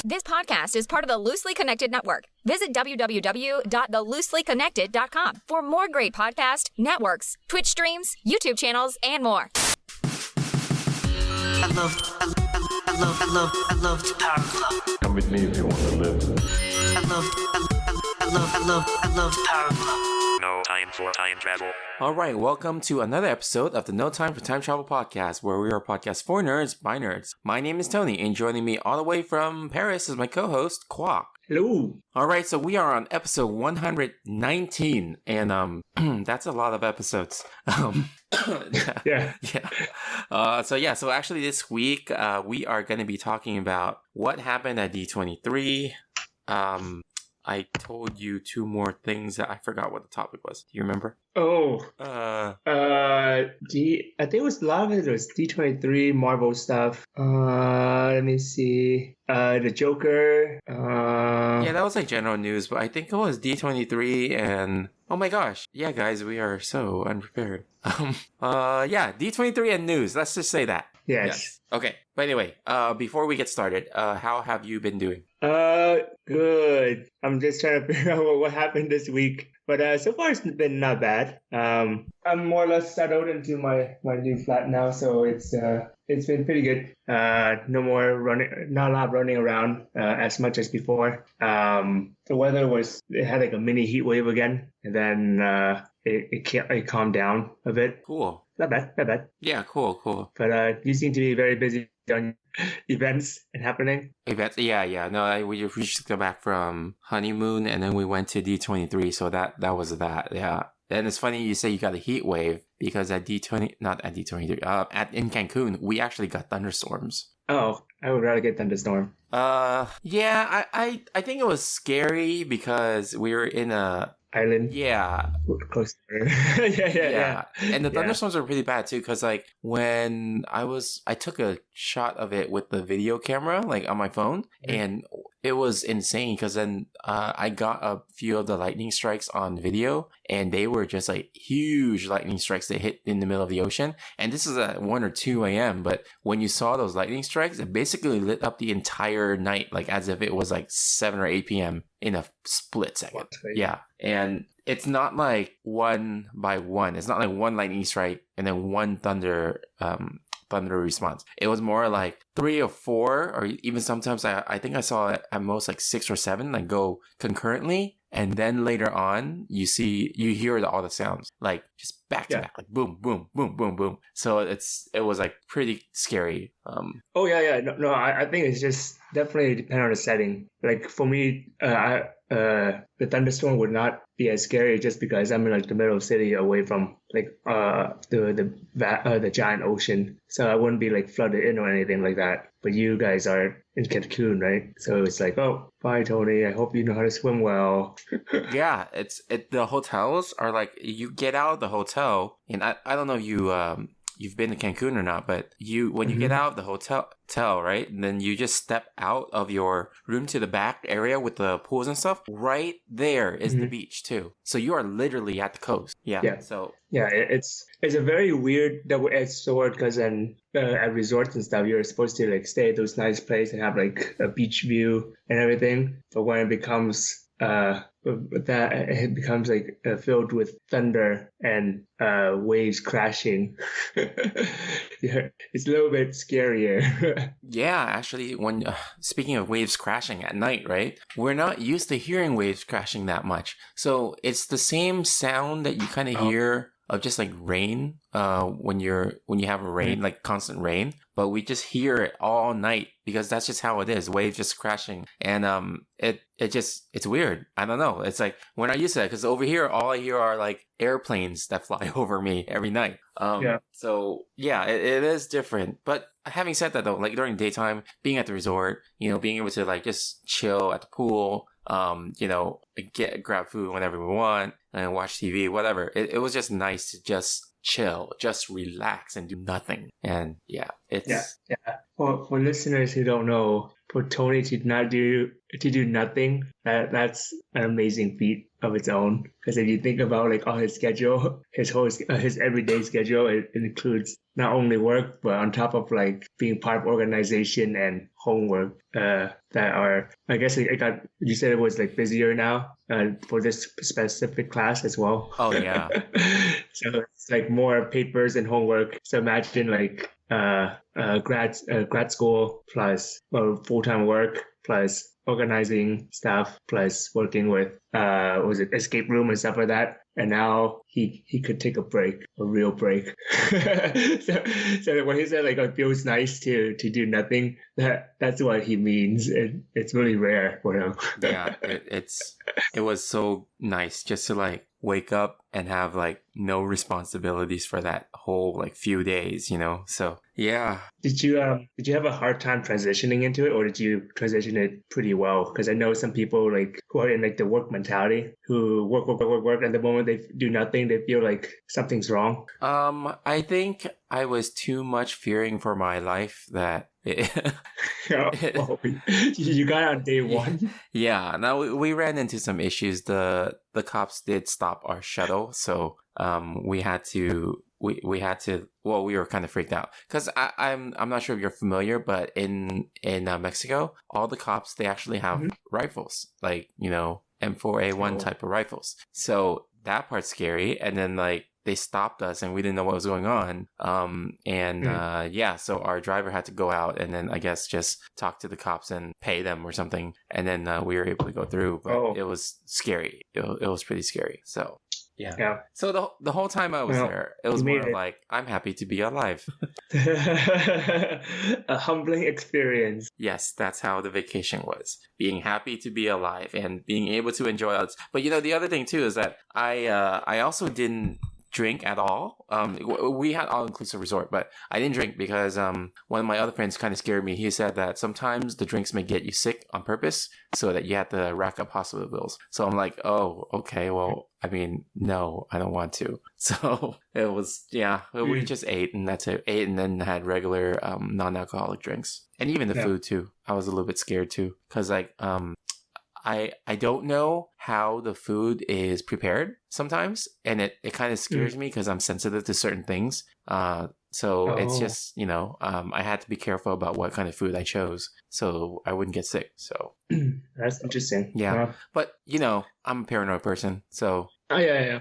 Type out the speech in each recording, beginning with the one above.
This podcast is part of the Loosely Connected Network. Visit www.thelooselyconnected.com for more great podcast networks, Twitch streams, YouTube channels, and more. I love the Power Club. Come with me if you want to live. I love the Power Club. No time for time travel. All right, welcome to another episode of the No Time for Time Travel podcast, where we are a podcast for nerds by nerds. My name is Tony, and joining me all the way from Paris is my co-host, Kwok. Hello. All right, so we are on episode 119, and that's a lot of episodes. Yeah. So actually this week, we are going to be talking about what happened at D23. I told you two more things that I forgot what the topic was. Do you remember? I think it was a lot of it was D23 Marvel stuff. Let me see. The Joker. Yeah, that was like general news, but I think it was D23 and oh my gosh. Yeah, guys, we are so unprepared. D23 and news. Let's just say that. Yes. Okay. But anyway, before we get started, how have you been doing? Good. I'm just trying to figure out what happened this week. But so far it's been not bad. I'm more or less settled into my new flat now, so it's been pretty good. No more running, not a lot of running around as much as before. The weather it had like a mini heat wave again, and then it calmed down a bit. Cool. Not bad. Yeah, cool. But you seem to be very busy on events and happening. Events, yeah. No, we just got back from honeymoon, and then we went to D23, so that was that. Yeah. And it's funny you say you got a heat wave because in Cancun, we actually got thunderstorms. Oh, I would rather get thunderstorm. Yeah, I think it was scary because we were in a island. Yeah. Close to yeah. And the thunderstorms were pretty bad too, because like when I took a shot of it with the video camera, like on my phone, and it was insane because then I got a few of the lightning strikes on video, and they were just like huge lightning strikes that hit in the middle of the ocean. And this is at 1 or 2 a.m. But when you saw those lightning strikes, it basically lit up the entire night, like as if it was like 7 or 8 p.m. in a split second. Yeah. And it's not like one by one. It's not like one lightning strike and then one thunder response. It was more like 3 or 4, or even sometimes I think I saw it at most like 6 or 7 like go concurrently, and then later on you hear all the sounds like just back to back, like boom, boom, boom, boom, boom. So it was like pretty scary. I think it's just definitely depend on the setting. Like for me, the thunderstorm would not be as scary just because I'm in like the middle of the city, away from like the giant ocean, so I wouldn't be like flooded in or anything like that. But you guys are in Cancun, right? So it's like, oh, bye Tony, I hope you know how to swim well. Yeah, the hotels are like, you get out of the hotel, and I don't know if you've been to Cancun or not, but when you get out of the hotel, right, and then you just step out of your room to the back area with the pools and stuff, right there is the beach too. So you are literally at the coast. Yeah. So yeah, it's a very weird double-edged sword, because then at resorts and stuff, you're supposed to like stay at those nice places and have like a beach view and everything. But when it becomes it becomes like filled with thunder and waves crashing, it's a little bit scarier. Yeah, actually, when speaking of waves crashing at night, right? We're not used to hearing waves crashing that much, so it's the same sound that you kind of hear of just like rain when you have a rain, like constant rain, but we just hear it all night because that's just how it is, waves just crashing. And it's weird. I don't know, it's like we're not used to that, because over here all I hear are like airplanes that fly over me every night. So yeah, it is different. But having said that though, like during daytime, being at the resort, being able to like just chill at the pool, grab food whenever we want and watch TV, whatever. It was just nice to just chill, just relax and do nothing. And yeah, it's... Yeah. For listeners who don't know, for Tony to do nothing, that's an amazing feat of its own. Because if you think about like all his schedule, his everyday schedule, it includes not only work, but on top of like being part of organization and homework that are, I guess you said it was like busier now for this specific class as well. Oh yeah. So it's like more papers and homework. So imagine like grad school plus full-time work plus organizing stuff plus working with escape room and stuff like that. And now he could take a break, a real break. so when he said like it feels nice to do nothing, that's what he means. It's really rare for him. Yeah, it was so nice just to like wake up and have like no responsibilities for that whole like few days, you know. So yeah. Did you have a hard time transitioning into it, or did you transition it pretty well? Because I know some people like who are in like the work mentality, who work, and the moment they do nothing, they feel like something's wrong. I think I was too much fearing for my life that you got on day one. Yeah. Now we ran into some issues. The cops did stop our shuttle, so we had to. Well, we were kind of freaked out because I'm not sure if you're familiar, but in Mexico, all the cops, they actually have rifles, like, you know, M4A1 type of rifles. So that part's scary. And then like they stopped us and we didn't know what was going on. So our driver had to go out and then I guess just talk to the cops and pay them or something. And then we were able to go through, but it was scary. It was pretty scary. So. Yeah. So the whole time I was there, it was more like, I'm happy to be alive. A humbling experience. Yes, that's how the vacation was. Being happy to be alive and being able to enjoy it. But you know, the other thing too is that I also didn't drink at all. We had all-inclusive resort, but I didn't drink because one of my other friends kind of scared me. He said that sometimes the drinks may get you sick on purpose so that you have to rack up hospital bills. So I'm like, oh, okay, well, I mean, no, I don't want to. So it was, we just ate and that's it. Ate and then had regular non-alcoholic drinks. And even the food too. I was a little bit scared too because like I don't know how the food is prepared sometimes, and it kind of scares me because I'm sensitive to certain things. It's just, you know, I had to be careful about what kind of food I chose so I wouldn't get sick. So that's interesting. Yeah. But, you know, I'm a paranoid person, so. Oh, yeah.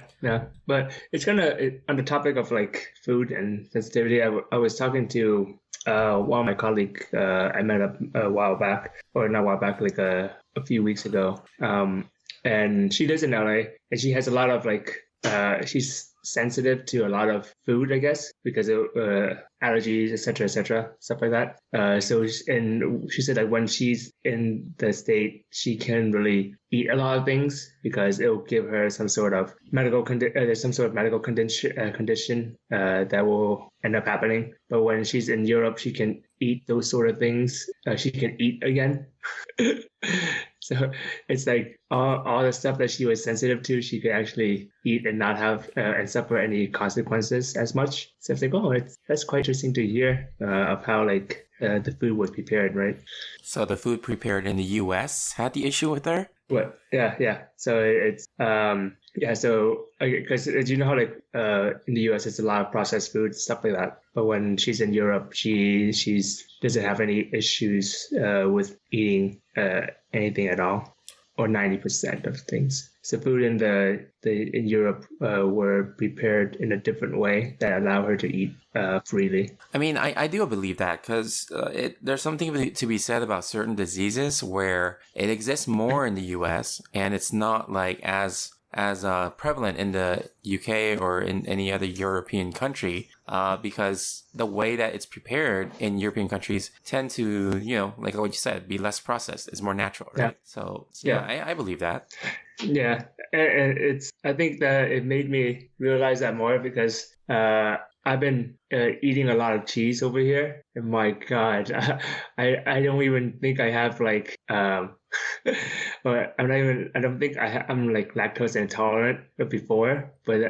But it's on the topic of like food and sensitivity, I was talking to one of my colleagues I met up a while back, or not a while back, like a few weeks ago. And she lives in LA and she has a lot of like, she's sensitive to a lot of food, I guess, because of allergies, etc., stuff like that. And she said that when she's in the state, she can really eat a lot of things because it will give her some sort of medical condition that will end up happening. But when she's in Europe, she can eat those sort of things. She can eat again. So it's like all the stuff that she was sensitive to, she could actually eat and not have and suffer any consequences as much. So it's like, that's quite interesting to hear of how like the food was prepared, right? So the food prepared in the U.S. had the issue with her? Well, yeah. So it's So because you know how like in the U.S. it's a lot of processed food, stuff like that. But when she's in Europe, she doesn't have any issues with eating anything at all, or 90% of things. So food in Europe were prepared in a different way that allow her to eat freely. I mean, I do believe that because there's something to be said about certain diseases where it exists more in the U.S. and it's not like as prevalent in the UK or in any other European country, because the way that it's prepared in European countries tend to, you know, like what you said, be less processed. It's more natural, right? Yeah. So I believe that. Yeah, and I think that it made me realize that more because I've been eating a lot of cheese over here, and my God, I don't even think I have like but I don't think I'm like lactose intolerant before, but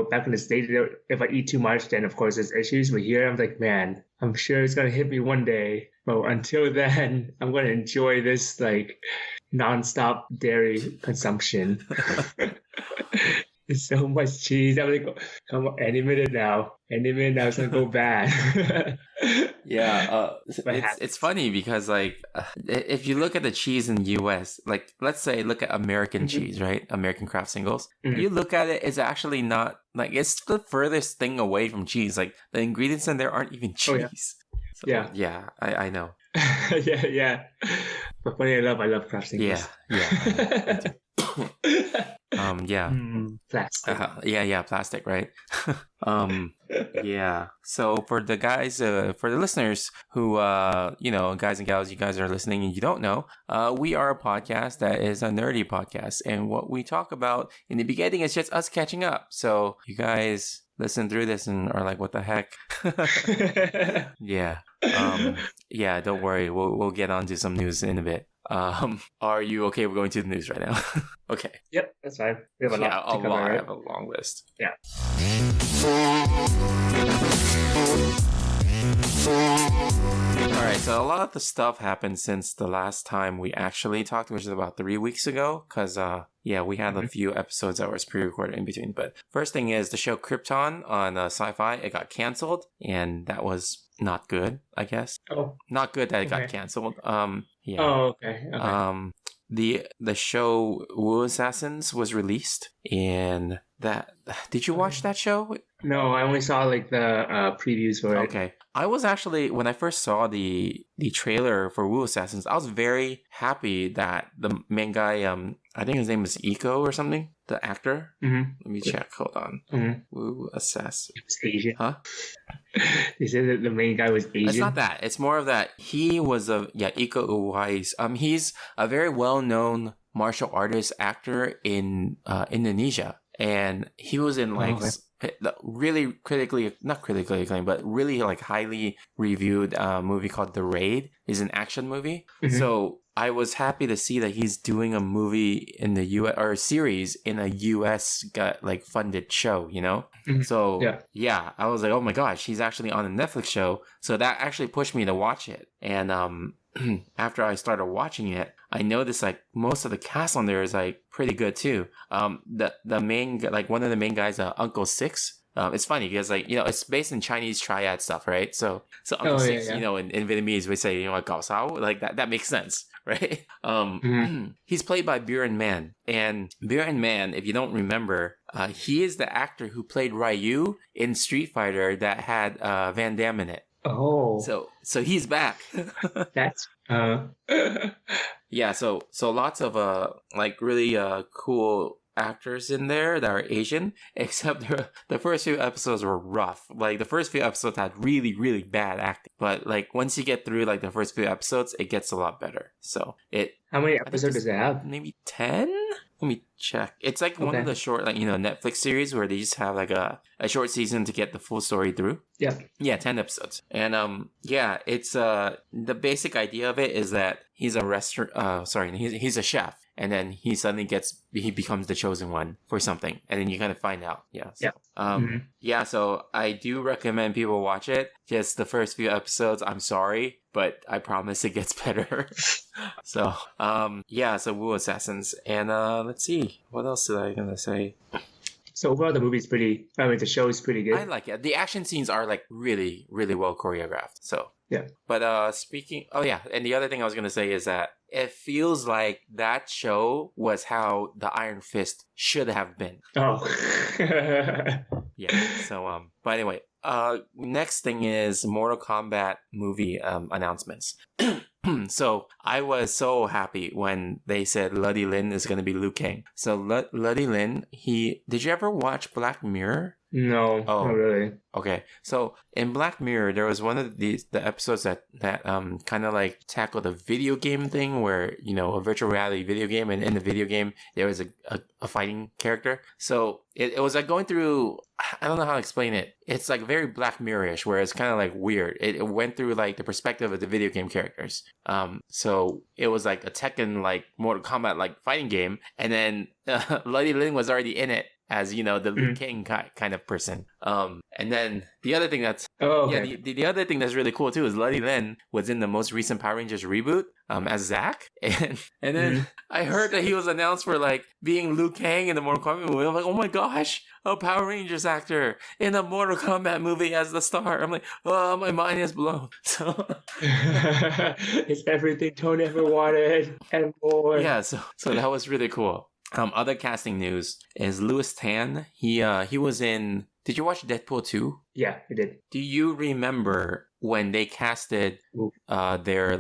back in the States, if I eat too much, then of course there's issues. But here, I'm like, man, I'm sure it's gonna hit me one day. But until then, I'm gonna enjoy this like nonstop dairy consumption. It's so much cheese. I'm like, come on, any minute now, it's gonna go bad. Yeah, What it's funny because like if you look at the cheese in the U.S., like let's say look at American cheese, right? American craft singles. You look at it, it's actually not like it's the furthest thing away from cheese. Like the ingredients in there aren't even cheese. Oh, yeah. So, yeah, I know. yeah. But funny enough, I love craft singles. Yeah. Yeah. Plastic. Plastic, right? Yeah. So for the guys, for the listeners who, guys and gals, you guys are listening and you don't know, we are a podcast that is a nerdy podcast, and what we talk about in the beginning is just us catching up. So you guys listen through this and are like, what the heck? Yeah. Yeah, don't worry. We'll get on to some news in a bit. Are you okay? We're going to the news right now. Okay. Yep, that's fine. We have a lot to cover, right? I have a long list. Yeah. All right, so a lot of the stuff happened since the last time we actually talked, which is about 3 weeks ago, because we had a few episodes that was pre-recorded in between. But first thing is the show Krypton on Sci-Fi. It got canceled, and that was not good, I guess. Oh. Not good that it got canceled. Yeah. Oh, okay. The show Wu Assassins was released, and did you watch that show? No, I only saw like the previews for it. Okay. I was actually, when I first saw the trailer for Wu Assassins, I was very happy that the main guy, I think his name is Iko or something, the actor. Mm-hmm. Let me check. Hold on. Mm-hmm. Wu Assassin. He was Asian. Huh? You said that the main guy was Asian? It's not that. It's more of that he was Iko Uwais. He's a very well-known martial artist actor in Indonesia. And he was in like really not critically acclaimed, but really like highly reviewed movie called The Raid. Is an action movie. Mm-hmm. So I was happy to see that he's doing a movie in the U.S. or a series in a U.S. like funded show, you know? Mm-hmm. So yeah, I was like, oh my gosh, he's actually on a Netflix show. So that actually pushed me to watch it. And after I started watching it, I noticed like most of the cast on there is like pretty good too. The main, like one of the main guys, Uncle Six. It's funny because like, you know, it's based in Chinese triad stuff, right? So Uncle Six, you know, in Vietnamese we say, you know, like Gao Sao, like that makes sense, right? He's played by Buren Man, and Buren Man, if you don't remember, he is the actor who played Ryu in Street Fighter that had Van Damme in it. Oh, so he's back. That's yeah. So lots of like really cool actors in there that are Asian, except the first few episodes were rough. Like the first few episodes had really, really bad acting, but like once you get through like the first few episodes, it gets a lot better. So how many episodes does it have? Maybe 10. Let me check. It's like one of the short, like, you know, Netflix series where they just have like a short season to get the full story through. Yeah, 10 episodes. And it's the basic idea of it is that he's a he's a chef. And then he suddenly becomes the chosen one for something. And then you kind of find out. Yeah. So, so I do recommend people watch it. Just the first few episodes, I'm sorry, but I promise it gets better. So Wu Assassins. And let's see. What else did I gonna say? So overall, the show is pretty good. I like it. The action scenes are like really, really well choreographed. So yeah. But and the other thing I was gonna say is that it feels like that show was how the Iron Fist should have been. Oh. Yeah. So but anyway, next thing is Mortal Kombat movie announcements. So I was so happy when they said Luddy Lin is going to be Liu Kang. So Luddy Lin, did you ever watch Black Mirror? No, Oh. not really. Okay, so in Black Mirror, there was one of the episodes that kind of like tackled a video game thing where, you know, a virtual reality video game, and in the video game there was a fighting character. So it was like going through, I don't know how to explain it. It's like very Black Mirror-ish, where it's kind of like weird. It went through like the perspective of the video game characters. So it was like a Tekken like Mortal Kombat like fighting game, and then Lady Lin was already in it as, you know, the Liu Kang kind of person. And then the other thing that's the other thing that's really cool too is Lady Lin was in the most recent Power Rangers reboot as Zack, and then I heard that he was announced for like being Liu Kang in the Mortal Kombat movie. I'm like, oh my gosh, a Power Rangers actor in a Mortal Kombat movie as the star. I'm like, oh, my mind is blown. So it's everything Tony ever wanted and more. yeah, so that was really cool. Other casting news is Louis Tan. He was in. Did you watch Deadpool 2? Yeah, I did. Do you remember when they casted their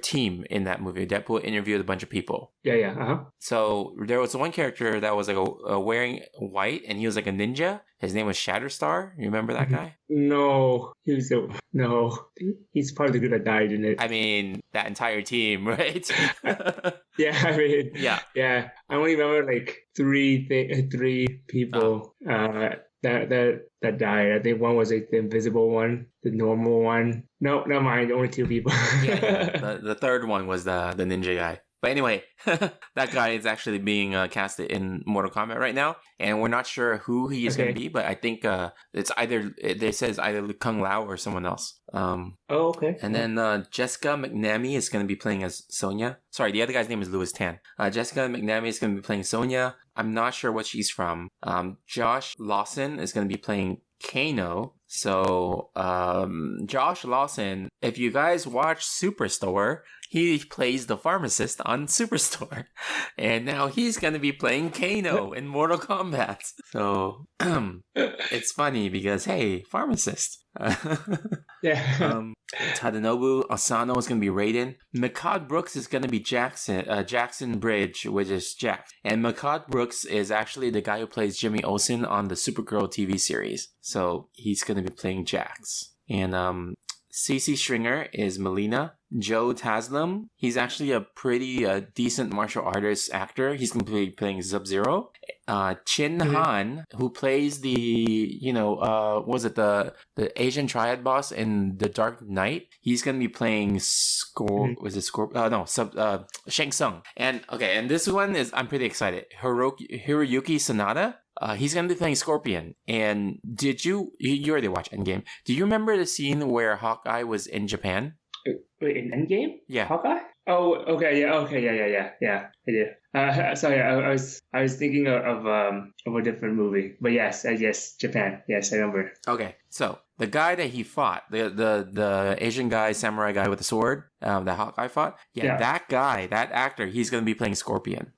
team in that movie? Deadpool interviewed a bunch of people. Yeah. Uh-huh. So there was one character that was like wearing white, and he was like a ninja. His name was Shatterstar. You remember that guy? No, he's part of the group that died in it. I mean, that entire team, right? Yeah, I mean, yeah. I only remember like three people that died. I think one was like the invisible one, the normal one. No, never mind. Only two people. yeah. The third one was the ninja guy. But anyway, that guy is actually being casted in Mortal Kombat right now, and we're not sure who he is going to be, but I think it's either Kung Lao or someone else. Okay. And then Jessica McNamee is going to be playing as Sonya. Sorry, the other guy's name is Louis Tan. Jessica McNamee is going to be playing Sonya. I'm not sure what she's from. Josh Lawson is going to be playing Kano. So, Josh Lawson, if you guys watch Superstore, he plays the pharmacist on Superstore. And now he's going to be playing Kano in Mortal Kombat. So, it's funny because, hey, pharmacist. Yeah. Tadanobu Asano is going to be Raiden. Makad Brooks is going to be Jackson Bridge, which is Jax. And Makad Brooks is actually the guy who plays Jimmy Olsen on the Supergirl TV series. So he's going to be playing Jax. And Cece Stringer is Melina. Joe Taslim, he's actually a pretty decent martial artist actor. He's going to be playing Sub-Zero. Chin Han, who plays the the Asian triad boss in The Dark Knight. He's going to be playing Shang Tsung. And this one is, I'm pretty excited. Hiroyuki Sanada. He's going to be playing Scorpion. And you already watched Endgame. Do you remember the scene where Hawkeye was in Japan? Wait, in Endgame? Yeah. Hawkeye? Oh, okay, yeah, I did. Sorry, I was thinking of a different movie, but yes, Japan. Yes, I remember. Okay, so the guy that he fought, the Asian guy, samurai guy with the sword, that Hawkeye fought, that guy, that actor, he's gonna be playing Scorpion.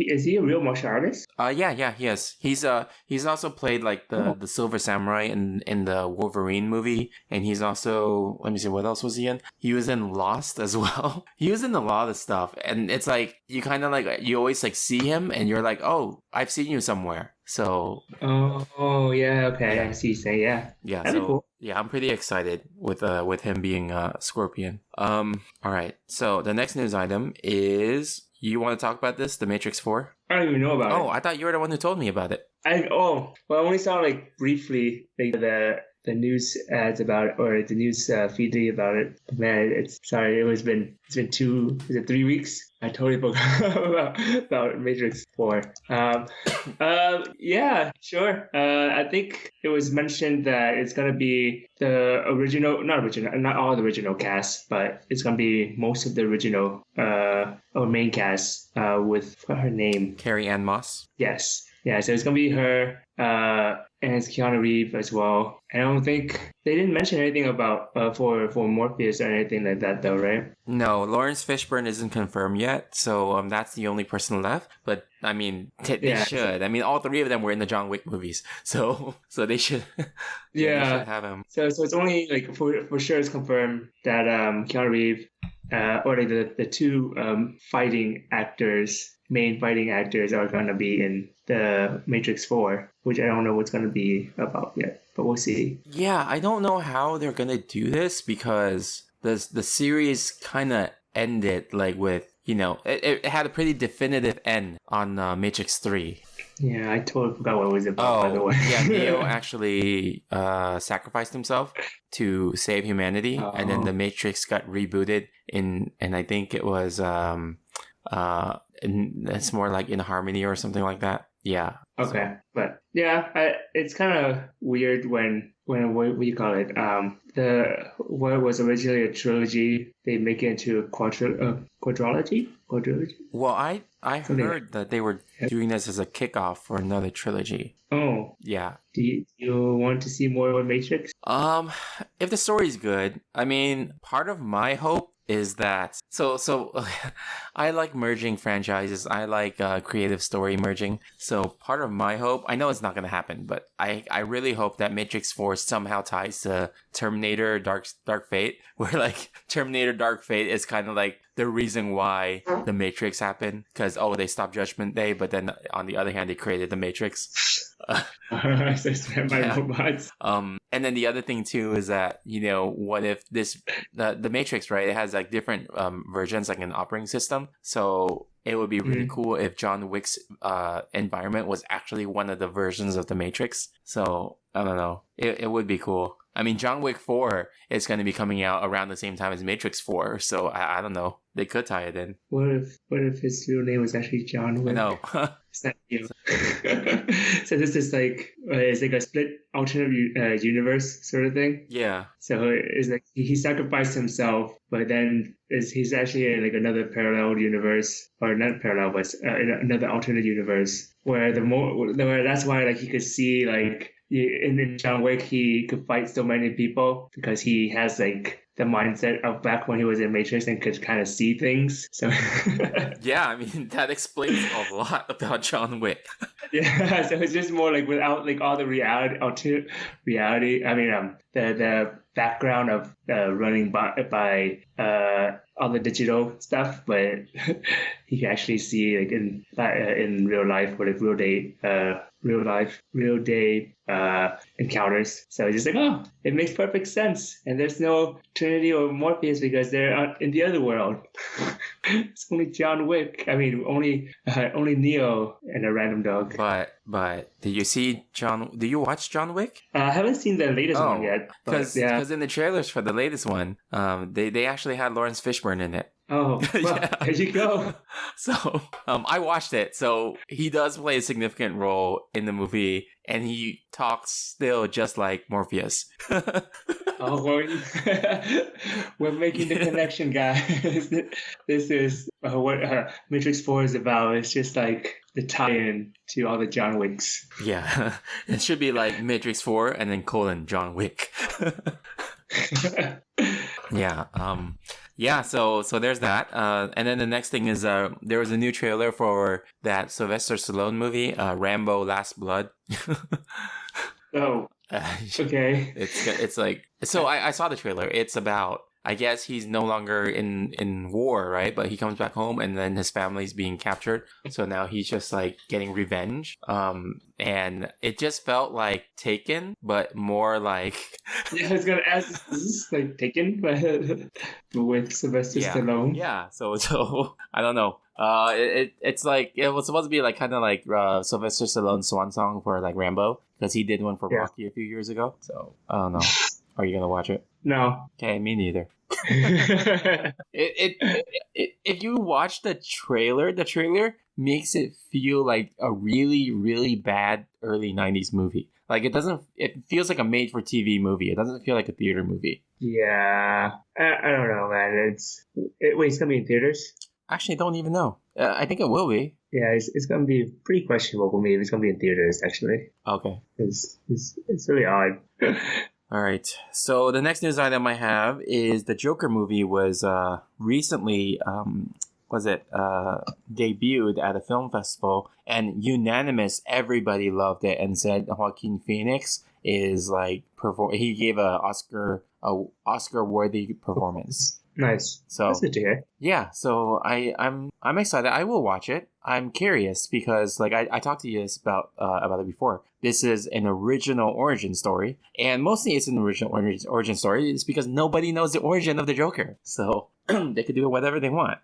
Is he a real martial artist? Yeah, he is. He's also played like the Silver Samurai in the Wolverine movie, and he's also, let me see, what else was he in? He was in Lost as well. He was in a lot of stuff, and it's like you kind of like, you always like see him, and you're like, oh, I've seen you somewhere. So. Oh yeah, okay, yeah. I see. Say yeah. Yeah. That'd be cool. Yeah, I'm pretty excited with him being Scorpion. All right. So the next news item is. You want to talk about this, The Matrix 4? I don't even know about it. Oh, I thought you were the one who told me about it. I only saw like briefly like the news ads about it, or the news feed about it. Man, it's 3 weeks. I totally forgot about Matrix 4. Yeah, sure. I think it was mentioned that it's gonna be the not all the original cast, but it's gonna be most of the original or main cast with her name. Carrie Ann Moss. Yes. Yeah, so it's gonna be her, and it's Keanu Reeves as well. I don't think they didn't mention anything about for Morpheus or anything like that, though, right? No, Lawrence Fishburne isn't confirmed yet, so that's the only person left. But I mean, they should. I mean, all three of them were in the John Wick movies, so they should. They should have him. So it's only like for sure it's confirmed that Keanu Reeves or like the two main fighting actors are gonna be in the Matrix 4, which I don't know what's gonna be about yet, but we'll see. Yeah, I don't know how they're gonna do this because the series kind of ended like with, you know, it had a pretty definitive end on Matrix 3. Yeah, I totally forgot what it was about, by the way. Yeah, Neo actually sacrificed himself to save humanity, and then the Matrix got rebooted and I think it was it's more like in harmony or something like that. Yeah. Okay, but yeah, it's kind of weird when what do you call it? What was originally a trilogy, they make it into a quadrilogy. Well, I Something heard that they were doing this as a kickoff for another trilogy. Oh, Yeah. do you want to see more of Matrix? If the story's good, I mean, part of my hope is that so I like merging franchises. I like creative story merging. So part of my hope, I know it's not gonna happen, but I really hope that Matrix 4 somehow ties to Terminator Dark Fate, where like Terminator Dark Fate is kind of like the reason why the Matrix happened, because they stopped Judgment Day, but then on the other hand they created the Matrix. Robots. And then the other thing too is that, you know, what if the Matrix, right? It has like different versions, like an operating system. So it would be really cool if John Wick's environment was actually one of the versions of the Matrix. So I don't know. It would be cool. I mean, John Wick 4 is going to be coming out around the same time as Matrix 4. So I don't know. They could tie it in. What if his real name was actually John Wick? I know. It's not you. So this is like it's like a split alternate universe sort of thing. Yeah. So it's like he sacrificed himself, but then he's actually in like another parallel universe, or not parallel, but in another alternate universe where where that's why like he could see like. In John Wick, he could fight so many people because he has like the mindset of back when he was in Matrix and could kind of see things. So yeah, I mean that explains a lot about John Wick. Yeah, so it's just more like without like all the reality. I mean, the background of running by all the digital stuff, but you can actually see like in real life, or like real day encounters. So it's just like, it makes perfect sense, and there's no Trinity or Morpheus because they're in the other world. It's only John Wick. I mean, only Neo and a random dog. But did you watch John Wick? I haven't seen the latest one yet. Because in the trailers for the latest one, they actually had Lawrence Fishburne in it. Oh, well, there you go. So I watched it. So he does play a significant role in the movie, and he talks still just like Morpheus. Oh, well, we're making the connection, guys. This is what Matrix 4 is about. It's just like the tie-in to all the John Wicks. Yeah, it should be like Matrix 4 and then John Wick. Yeah. Yeah, so there's that. And then the next thing is there was a new trailer for that Sylvester Stallone movie, Rambo: Last Blood. Oh, okay. It's like, so I saw the trailer. It's about, I guess he's no longer in war, right? But he comes back home and then his family's being captured. So now he's just like getting revenge. And it just felt like Taken, but more like... Yeah, I was going to ask, is this like Taken but with Sylvester Stallone? Yeah, so I don't know. It's like, it was supposed to be like kind of like Sylvester Stallone's swan song for like Rambo, because he did one for Rocky a few years ago. So I don't know. Are you gonna watch it? No. Okay, me neither. If you watch the trailer makes it feel like a really, really bad early 90s movie. Like it feels like a made for TV movie. It doesn't feel like a theater movie. Yeah. I don't know, man. Wait, it's gonna be in theaters? Actually, I don't even know. I think it will be. Yeah, it's gonna be pretty questionable for me if it's gonna be in theaters, actually. Okay. It's really odd. All right. So the next news item I have is the Joker movie was recently debuted at a film festival, and everybody loved it and said Joaquin Phoenix is like he gave a Oscar worthy performance. Nice. So That's good to hear. yeah, so I'm excited. I will watch it. I'm curious because like I talked to you about it before. This is an original origin story, and mostly it's an original origin story. It's because nobody knows the origin of the Joker, so they could do whatever they want.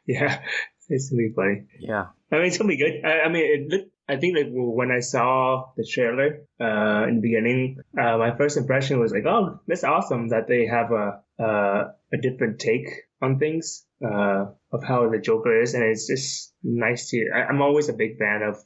Yeah, it's gonna be funny. Yeah. I mean, it's gonna be good. I mean, it looked. I think like when I saw the trailer in the beginning, my first impression was like, "Oh, that's awesome that they have a different take on things of how the Joker is," and it's just nice to. I'm always a big fan of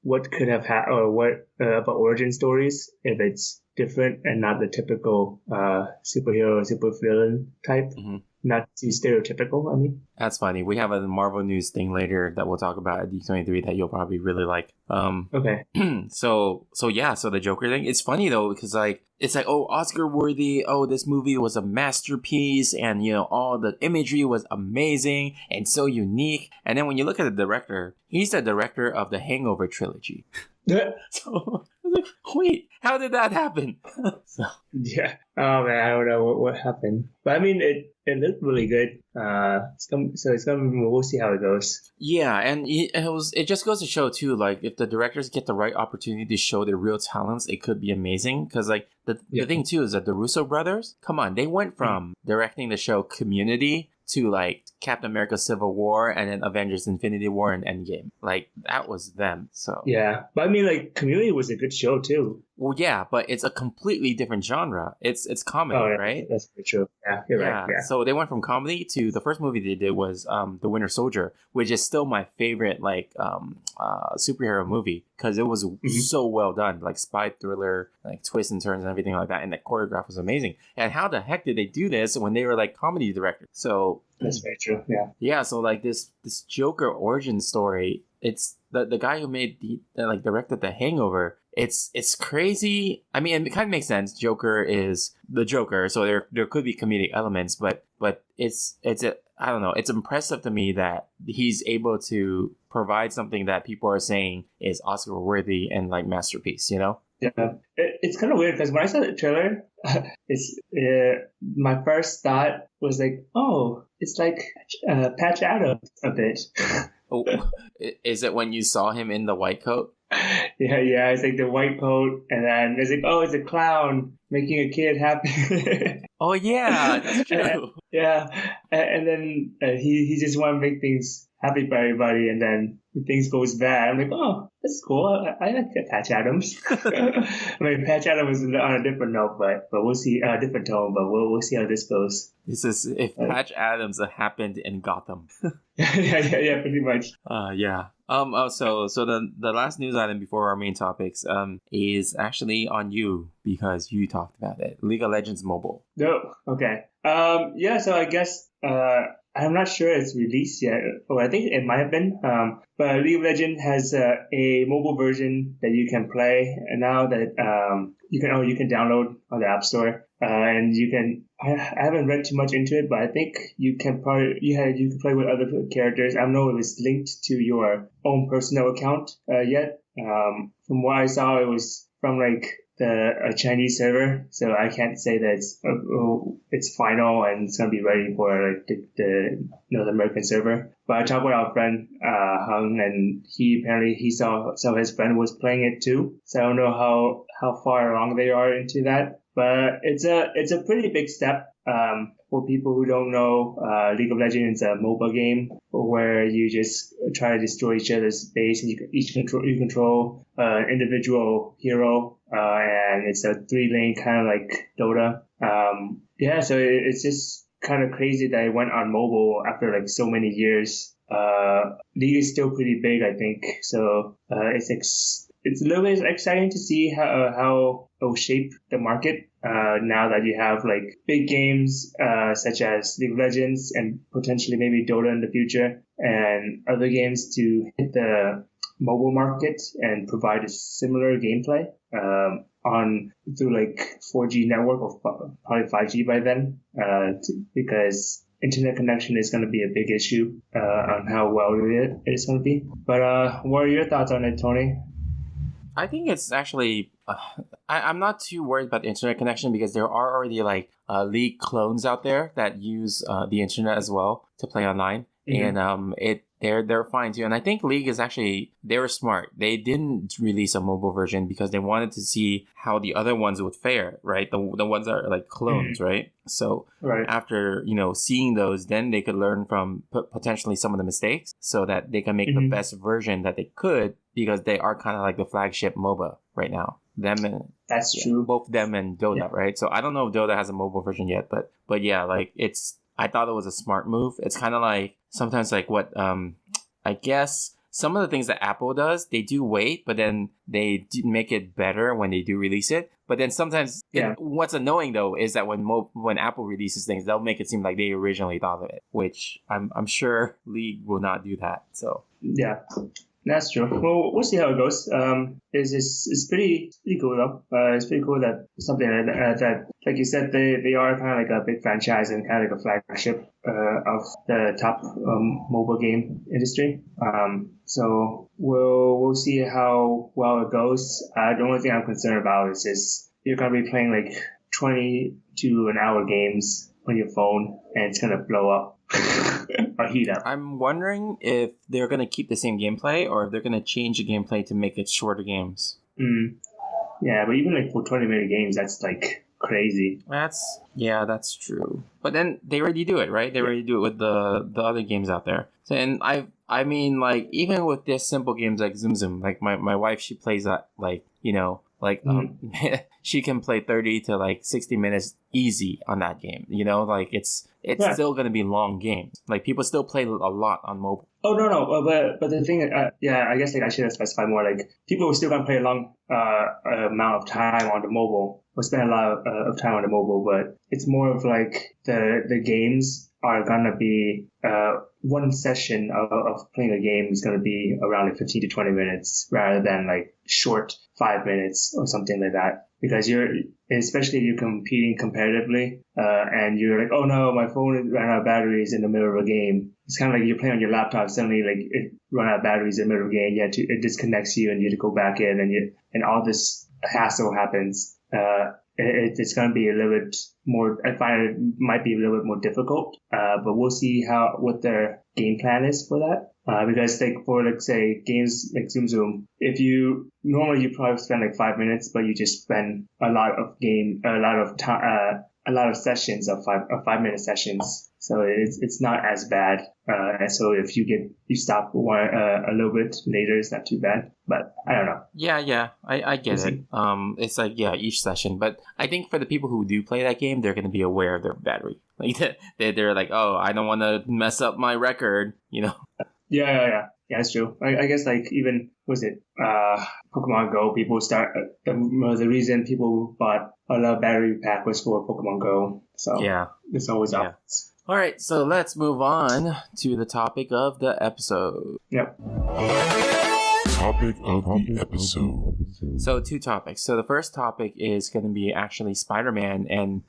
what could have had or what about origin stories if it's different and not the typical superhero or supervillain type. Mm-hmm. Not too stereotypical, I mean. That's funny. We have a Marvel news thing later that we'll talk about at D23 that you'll probably really like. Okay. So the Joker thing. It's funny though because like it's like, oh, Oscar worthy. Oh, this movie was a masterpiece, and you know all the imagery was amazing and so unique. And then when you look at the director, he's the director of the Hangover trilogy. So I was like, wait, how did that happen? So. Yeah. Oh man, I don't know what happened, but I mean, it looked really good. We'll see how it goes. Yeah, and it just goes to show too, like if the directors get the right opportunity to show their real talents, it could be amazing. Because like the thing too is that the Russo brothers, come on, they went from directing the show Community to like Captain America Civil War and then Avengers Infinity War and Endgame. Like that was them. So yeah, but I mean like Community was a good show too. Well, yeah, but it's a completely different genre. It's comedy, right? That's pretty true. Yeah, you're right. Yeah. So they went from comedy to the first movie they did was The Winter Soldier, which is still my favorite like superhero movie because it was so well done, like spy thriller, like twists and turns and everything like that, and the choreograph was amazing. And how the heck did they do this when they were like comedy directors? So that's very true. Yeah. Yeah. So like this Joker origin story, it's the guy who made like directed The Hangover. It's crazy. I mean, it kind of makes sense. Joker is the Joker, so there could be comedic elements, but I don't know. It's impressive to me that he's able to provide something that people are saying is Oscar worthy and like masterpiece. You know? Yeah, it's kind of weird because when I saw the trailer, it's my first thought was like, oh, it's like Patch Adams a bit. Oh, is it when you saw him in the white coat? Yeah, it's like the white coat, and then it's like, oh, it's a clown making a kid happy. Oh yeah, that's true. Yeah, and then he just want to make things happy for everybody, and then things goes bad. I'm like, oh, that's cool. I like Patch Adams. I mean, Patch Adams is on a different note, but we'll see a different tone. But we'll see how this goes. This is if Patch Adams happened in Gotham. yeah, pretty much. Yeah. So the last news item before our main topics is actually on you because you talked about it. League of Legends Mobile. No, okay. Yeah. So I guess I'm not sure it's released yet, or I think it might have been. But League of Legends has a mobile version that you can play, and now that you can download on the App Store, and you can. I haven't read too much into it, but I think you can you can play with other characters. I don't know if it's linked to your own personal account yet. From what I saw, it was from like a Chinese server, so I can't say that it's final and it's gonna be ready for like the North American server. But I talked with our friend Hung, and he saw his friend was playing it too. So I don't know how far along they are into that. But it's a pretty big step for people who don't know. League of Legends is a mobile game where you just try to destroy each other's base, and you control an individual hero, and it's a 3-lane kind of like Dota. Yeah, so it's just kind of crazy that it went on mobile after like so many years. League is still pretty big, I think. So it's a little bit exciting to see how it will shape the market now that you have like big games such as League of Legends and potentially maybe Dota in the future and other games to hit the mobile market and provide a similar gameplay through like 4G network or probably 5G by then because internet connection is going to be a big issue on how well it is going to be. But what are your thoughts on it, Tony? I think it's actually I'm not too worried about the internet connection because there are already like League clones out there that use the internet as well to play online, and they're fine too. And I think League is actually, they were smart. They didn't release a mobile version because they wanted to see how the other ones would fare, right? The ones that are like clones, right? So after seeing those, then they could learn from potentially some of the mistakes so that they can make the best version that they could, because they are kind of like the flagship MOBA right now. That's true. Both them and Dota, right? So I don't know if Dota has a mobile version yet, but yeah, like I thought it was a smart move. It's kind of like sometimes like what I guess some of the things that Apple does, they do wait, but then they do make it better when they do release it. But then sometimes what's annoying though is that when Apple releases things, they'll make it seem like they originally thought of it, which I'm sure League will not do that. So yeah. That's true. Well, we'll see how it goes. It's pretty cool though. It's pretty cool that something that like you said, they are kind of like a big franchise and kind of like a flagship of the top mobile game industry. So we'll see how well it goes. The only thing I'm concerned about is just you're gonna be playing like 20 to an hour games on your phone, and it's gonna blow up. Or heat up. I'm wondering if they're going to keep the same gameplay or if they're going to change the gameplay to make it shorter games. Yeah, but even like for 20-minute games, that's like crazy. That's true. But then they already do it, right? They already do it with the other games out there. So, and I mean, like, even with this simple games like Zoom Zoom, like my wife, she plays that, like, she can play 30 to like 60 minutes easy on that game. Like it's still going to be long games. Like people still play a lot on mobile. Oh no, but the thing, I guess like I should have specified more. Like people are still going to play a long amount of time on the mobile, or spend a lot of time on the mobile. But it's more of like the games are gonna be one session of playing a game is gonna be around like 15 to 20 minutes rather than like short 5 minutes or something like that. Because especially if you're competing competitively, and you're like, oh no, my phone ran out of batteries in the middle of a game. It's kind of like you're playing on your laptop, suddenly like it run out of batteries in the middle of a game. It disconnects you and you have to go back in and all this hassle happens. It's going to be a little bit more, I find it might be a little bit more difficult, but we'll see what their game plan is for that. Because like for like say games like Zoom Zoom, you probably spend like 5 minutes, but you just spend a lot of time, a lot of sessions of 5 minute sessions. So it's not as bad. And so if you stop a little bit later, it's not too bad. But I don't know. Yeah, I get it. It's like each session. But I think for the people who do play that game, they're going to be aware of their battery. Like they're like, oh, I don't want to mess up my record. Yeah, that's true. I guess like even Pokemon Go, people start the reason people bought a lot of battery pack was for Pokemon Go. So yeah, it's always up. All right, so let's move on to the topic of the episode. Yep. Topic of the episode. So 2 topics. So the first topic is going to be actually Spider-Man and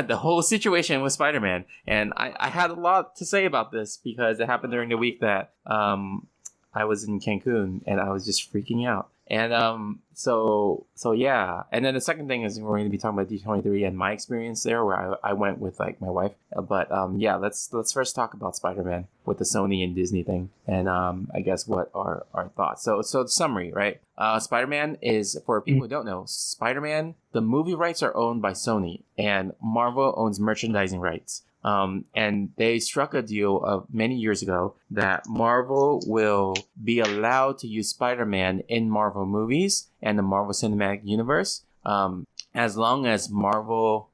the whole situation with Spider-Man. And I had a lot to say about this because it happened during the week that I was in Cancun and I was just freaking out. And so yeah. And then the second thing is we're going to be talking about D23 and my experience there, where I went with like my wife. But yeah, let's first talk about Spider-Man with the Sony and Disney thing, and I guess what are our thoughts. So the summary, right? Spider-Man is, for people who don't know, Spider-Man, the movie rights are owned by Sony, and Marvel owns merchandising rights. And they struck a deal many years ago that Marvel will be allowed to use Spider-Man in Marvel movies and the Marvel Cinematic Universe, as long as Marvel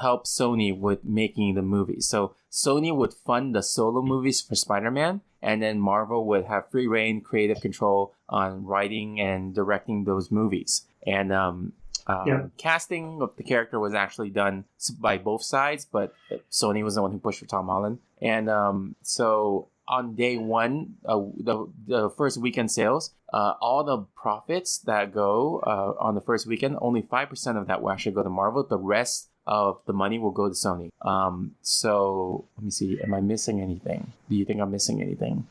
help Sony with making the movies. So Sony would fund the solo movies for Spider-Man, and then Marvel would have free reign, creative control on writing and directing those movies. And casting of the character was actually done by both sides, but Sony was the one who pushed for Tom Holland. And so on day one, the first weekend sales, all the profits that go on the first weekend, only 5% of that will actually go to Marvel. The rest of the money will go to Sony. So let me see. Am I missing anything? Do you think I'm missing anything?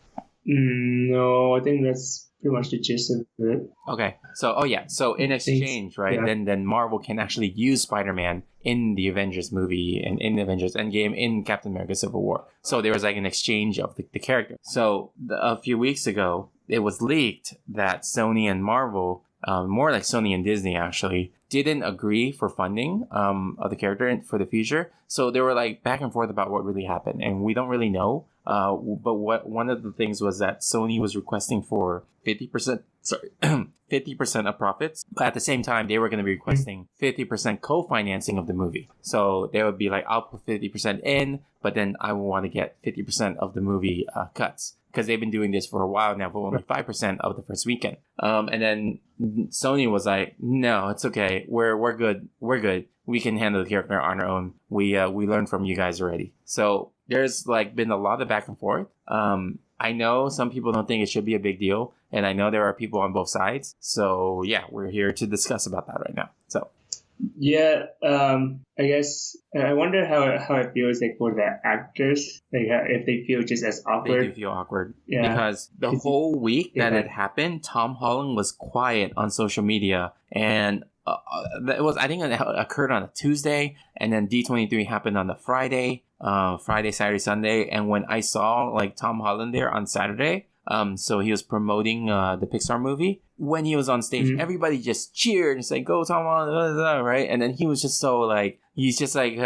No, I think that's pretty much the gist of it. Okay. So in exchange, right? Yeah. Then Marvel can actually use Spider-Man in the Avengers movie and in the Avengers Endgame in Captain America Civil War. So there was like an exchange of the character. So a few weeks ago, it was leaked that Sony and Marvel, more like Sony and Disney actually, didn't agree for funding of the character for the future. So they were like back and forth about what really happened, and we don't really know. But one of the things was that Sony was requesting for 50%, 50% of profits, but at the same time they were going to be requesting 50% co-financing of the movie. So they would be like, I'll put 50% in, but then I will want to get 50% of the movie cuts. Because they've been doing this for a while now, but only 5% of the first weekend. And then Sony was like, "No, it's okay. We're good. We're good. We can handle the character on our own. We learned from you guys already." So there's like been a lot of back and forth. I know some people don't think it should be a big deal, and I know there are people on both sides. So yeah, we're here to discuss about that right now. So. Yeah, I guess I wonder how it feels like for the actors, like if they feel just as awkward. They do feel awkward, Yeah. because the whole week that it happened, Tom Holland was quiet on social media, and I think it occurred on a Tuesday, and then D23 happened on the Friday, Saturday, Sunday, and when I saw like Tom Holland there on Saturday. So he was promoting the Pixar movie. When he was on stage, everybody just cheered and said, "Go Tom Holland," blah, blah, blah, right? And then he was just so like, he's just like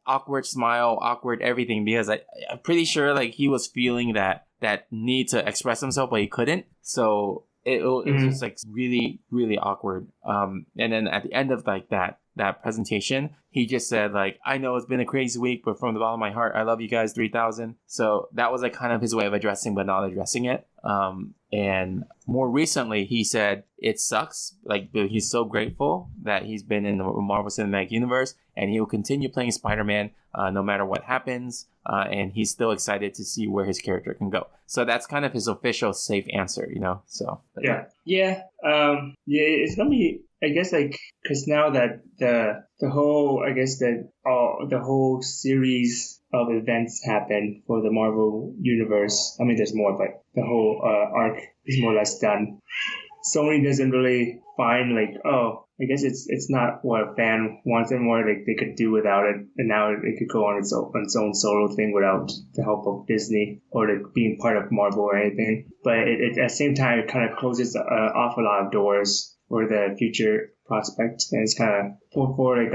awkward smile, awkward everything, because I'm pretty sure like he was feeling that need to express himself, but he couldn't. So it was just like really, really awkward. And then at the end of like that presentation, he just said like, "I know it's been a crazy week, but from the bottom of my heart, I love you guys 3,000. So that was like kind of his way of addressing, but not addressing it. And more recently, he said it sucks. Like, he's so grateful that he's been in the Marvel Cinematic Universe, and he will continue playing Spider-Man no matter what happens. And he's still excited to see where his character can go. So that's kind of his official safe answer, you know. So yeah. It's gonna be, I guess, like, because now that the whole, I guess that the whole series of events happen for the Marvel universe. I mean, there's more, but the whole arc is more or less done. Sony doesn't really find like, oh, I guess it's not what a fan wants anymore. Like, they could do without it, and now it could go on its own solo thing without the help of Disney or like being part of Marvel or anything. But it at the same time, it kind of closes off a lot of doors for the future prospect, and it's kind of for I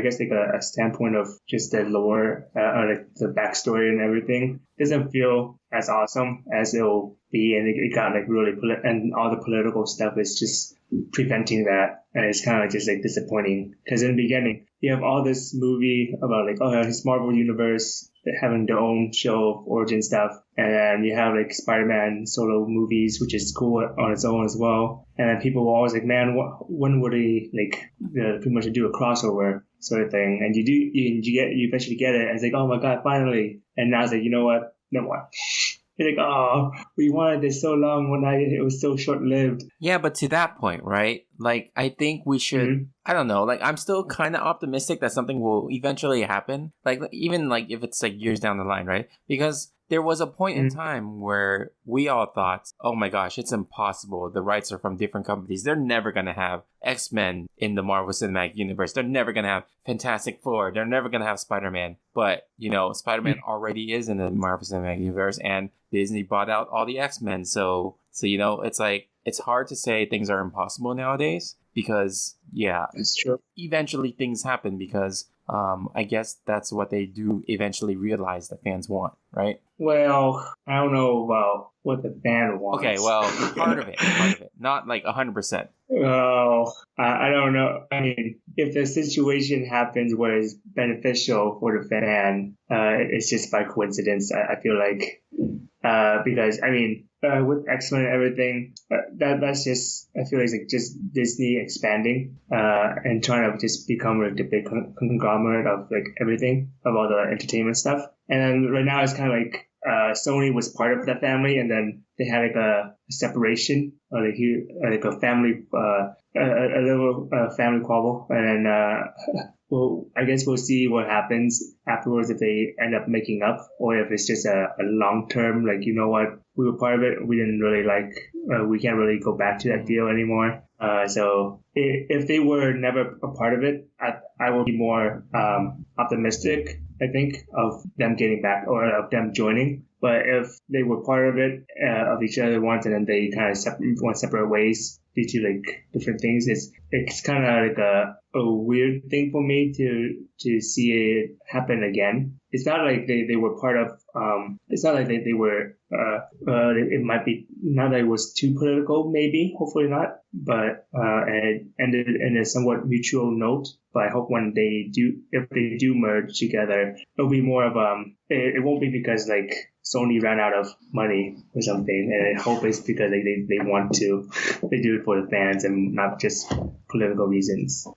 guess like a standpoint of just the lore, or like the backstory and everything, doesn't feel as awesome as it'll be, and it got like really and all the political stuff is just preventing that, and it's kind of just like disappointing, because in the beginning you have all this movie about like, oh, his Marvel universe having their own show of origin stuff, and then you have like Spider-Man solo movies, which is cool on its own as well. And then people were always like, man, when would he like pretty much do a crossover sort of thing? And you eventually get it, and it's like, oh my god, finally. And now it's like, you know what? No more. You're like, oh, we wanted this so long when it was so short-lived. Yeah, but to that point, right? Like, I think we should, I don't know, like, I'm still kind of optimistic that something will eventually happen. Like, even, like, if it's, like, years down the line, right? Because there was a point in time where we all thought, oh my gosh, it's impossible. The rights are from different companies. They're never going to have X-Men in the Marvel Cinematic Universe. They're never going to have Fantastic Four. They're never going to have Spider-Man. But, you know, Spider-Man already is in the Marvel Cinematic Universe, and Disney bought out all the X-Men. So you know, it's like, it's hard to say things are impossible nowadays, because, yeah, it's true. Eventually things happen, because I guess that's what they do eventually realize that fans want, right? Well, I don't know about what the fan wants. Okay, well, part of it, not like 100%. Oh, I don't know. I mean, if the situation happens where it's beneficial for the fan, it's just by coincidence, I feel like. Because, I mean, with X-Men and everything, that's just, I feel like it's just Disney expanding, and trying to just become like the big conglomerate of like everything, of all the entertainment stuff. And then right now it's kind of like, Sony was part of that family, and then they had like a separation, or like a family, a little family squabble, and then well, I guess we'll see what happens afterwards if they end up making up, or if it's just a long term, like, you know what, we were part of it, we didn't really we can't really go back to that deal anymore. So if they were never a part of it, I will be more optimistic, I think, of them getting back or of them joining. But if they were part of it, of each other once, and then they kind of went separate ways due to like different things, it's kind of like a weird thing for me to see it happen again. It's not like they were part of. It's not like they were. It might be not that it was too political, maybe, hopefully not. But and it ended in a somewhat mutual note. But I hope when if they do merge together, it'll be more of it won't be because like Sony ran out of money or something, and I hope it's because they want to. They do it for the fans and not just political reasons.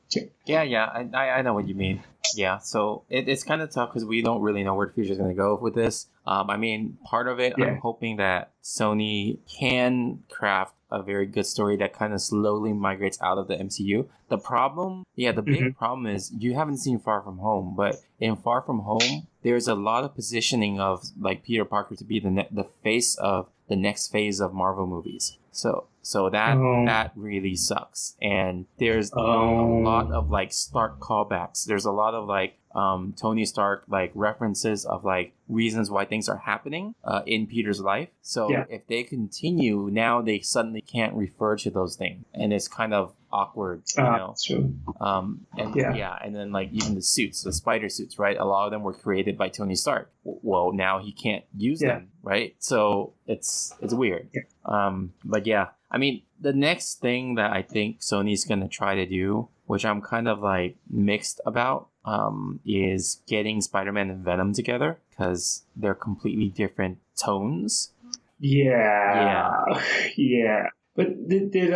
Yeah, I know what you mean. Yeah, so it's kind of tough because we don't really know where the future is going to go with this. I mean, part of it, I'm hoping that Sony can craft a very good story that kind of slowly migrates out of the MCU. The problem, the big problem is you haven't seen Far From Home, but in Far From Home, there's a lot of positioning of like Peter Parker to be the face of the next phase of Marvel movies. So that really sucks. And there's a lot of like Stark callbacks. There's a lot of like Tony Stark like references of like reasons why things are happening in Peter's life. So if they continue, now they suddenly can't refer to those things, and it's kind of awkward, you know. True. And then like even the suits, the spider suits, right? A lot of them were created by Tony Stark. Well, now he can't use them, right? So it's weird. But yeah, I mean, the next thing that I think Sony's gonna try to do, which I'm kind of like mixed about, is getting Spider-Man and Venom together, because they're completely different tones. Yeah. But did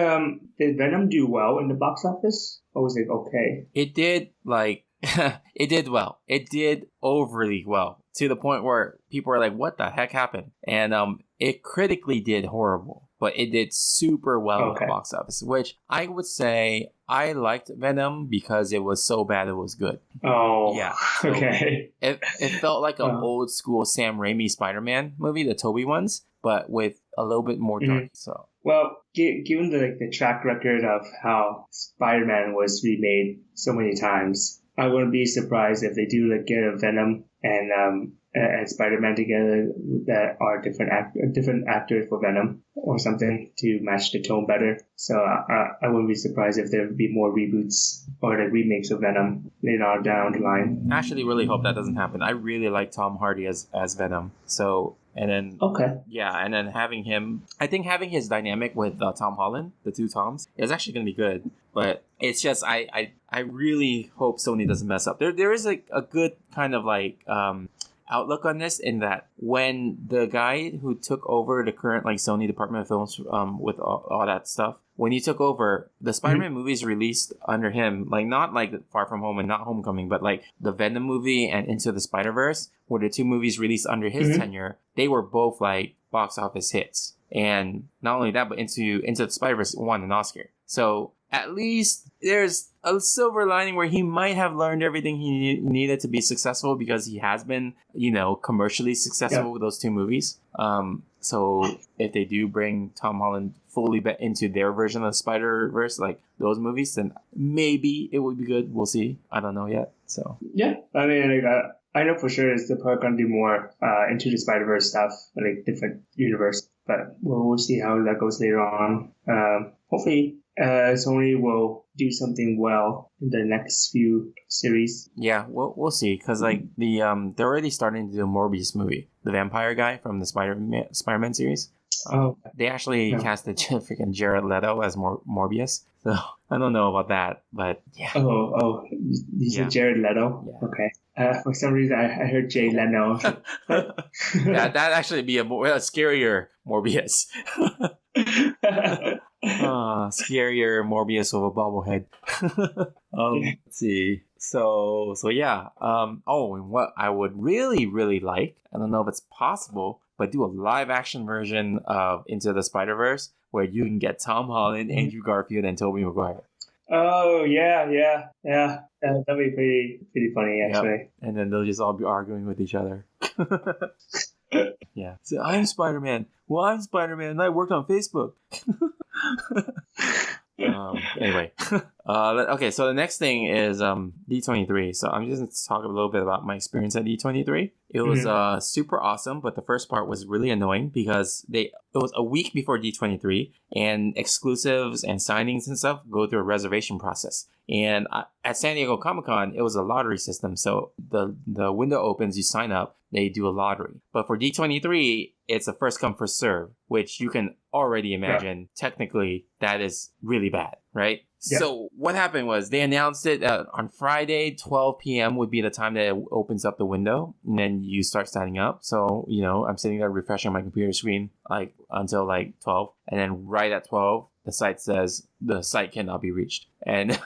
Venom do well in the box office, or was it okay? It did it did well. It did overly well, to the point where people were like, "What the heck happened?" And it critically did horrible, but it did super well at the box office, which I would say I liked Venom because it was so bad it was good. Oh, yeah. So okay. It felt like an old school Sam Raimi Spider-Man movie, the Tobey ones, but with a little bit more dark. So. Well, given the track record of how Spider-Man was remade so many times, I wouldn't be surprised if they do get a Venom and Spider-Man together that are different actors for Venom or something to match the tone better. So I wouldn't be surprised if there would be more reboots or the remakes of Venom later on down the line. I actually really hope that doesn't happen. I really like Tom Hardy as Venom. So. And then, and then having his dynamic with Tom Holland, the two Toms, is actually going to be good. But it's just, I really hope Sony doesn't mess up. There is like a good kind of like outlook on this, in that when the guy who took over the current like Sony Department of Films with all that stuff, when he took over, the Spider-Man movies released under him, like not like Far From Home and not Homecoming, but like the Venom movie and Into the Spider-Verse, were the two movies released under his tenure. They were both like box office hits. And not only that, but Into the Spider-Verse won an Oscar. So at least there's a silver lining where he might have learned everything he needed to be successful, because he has been, commercially successful with those two movies. So if they do bring Tom Holland fully into their version of Spider-Verse, like those movies, then maybe it would be good. We'll see. I don't know yet. So I mean, I know for sure they're probably gonna do more Into the Spider-Verse stuff, like different universe. But we'll see how that goes later on. Hopefully, Sony will do something well in the next few series. Yeah, we'll see, because like they're already starting to do a Morbius movie, the vampire guy from the Spider-Man series. They actually casted freaking Jared Leto as Morbius. So I don't know about that, but yeah. You said Jared Leto? Yeah. Okay. For some reason, I heard Jay Leno. That'd actually be a scarier Morbius. Scarier Morbius with a bobblehead. Let's see. So yeah. And what I would really, really like, I don't know if it's possible, but do a live action version of Into the Spider-Verse where you can get Tom Holland, Andrew Garfield, and Tobey Maguire. Oh yeah. That'd be pretty funny Yep. actually. And then they'll just all be arguing with each other. Yeah. So I'm Spider-Man. Well, I'm Spider-Man and I worked on Facebook. Anyway. Okay, so the next thing is D23. So I'm just going to talk a little bit about my experience at D23. It was super awesome, but the first part was really annoying because it was a week before D23 and exclusives and signings and stuff go through a reservation process. And at San Diego Comic-Con, it was a lottery system. So the window opens, you sign up, they do a lottery. But for D23, it's a first come, first serve, which you can already imagine technically that is really bad, right? Yeah. So what happened was they announced it on Friday, 12 p.m. would be the time that it opens up the window, and then you start signing up. So, I'm sitting there refreshing my computer screen until 12, and then right at 12, the site says the site cannot be reached. And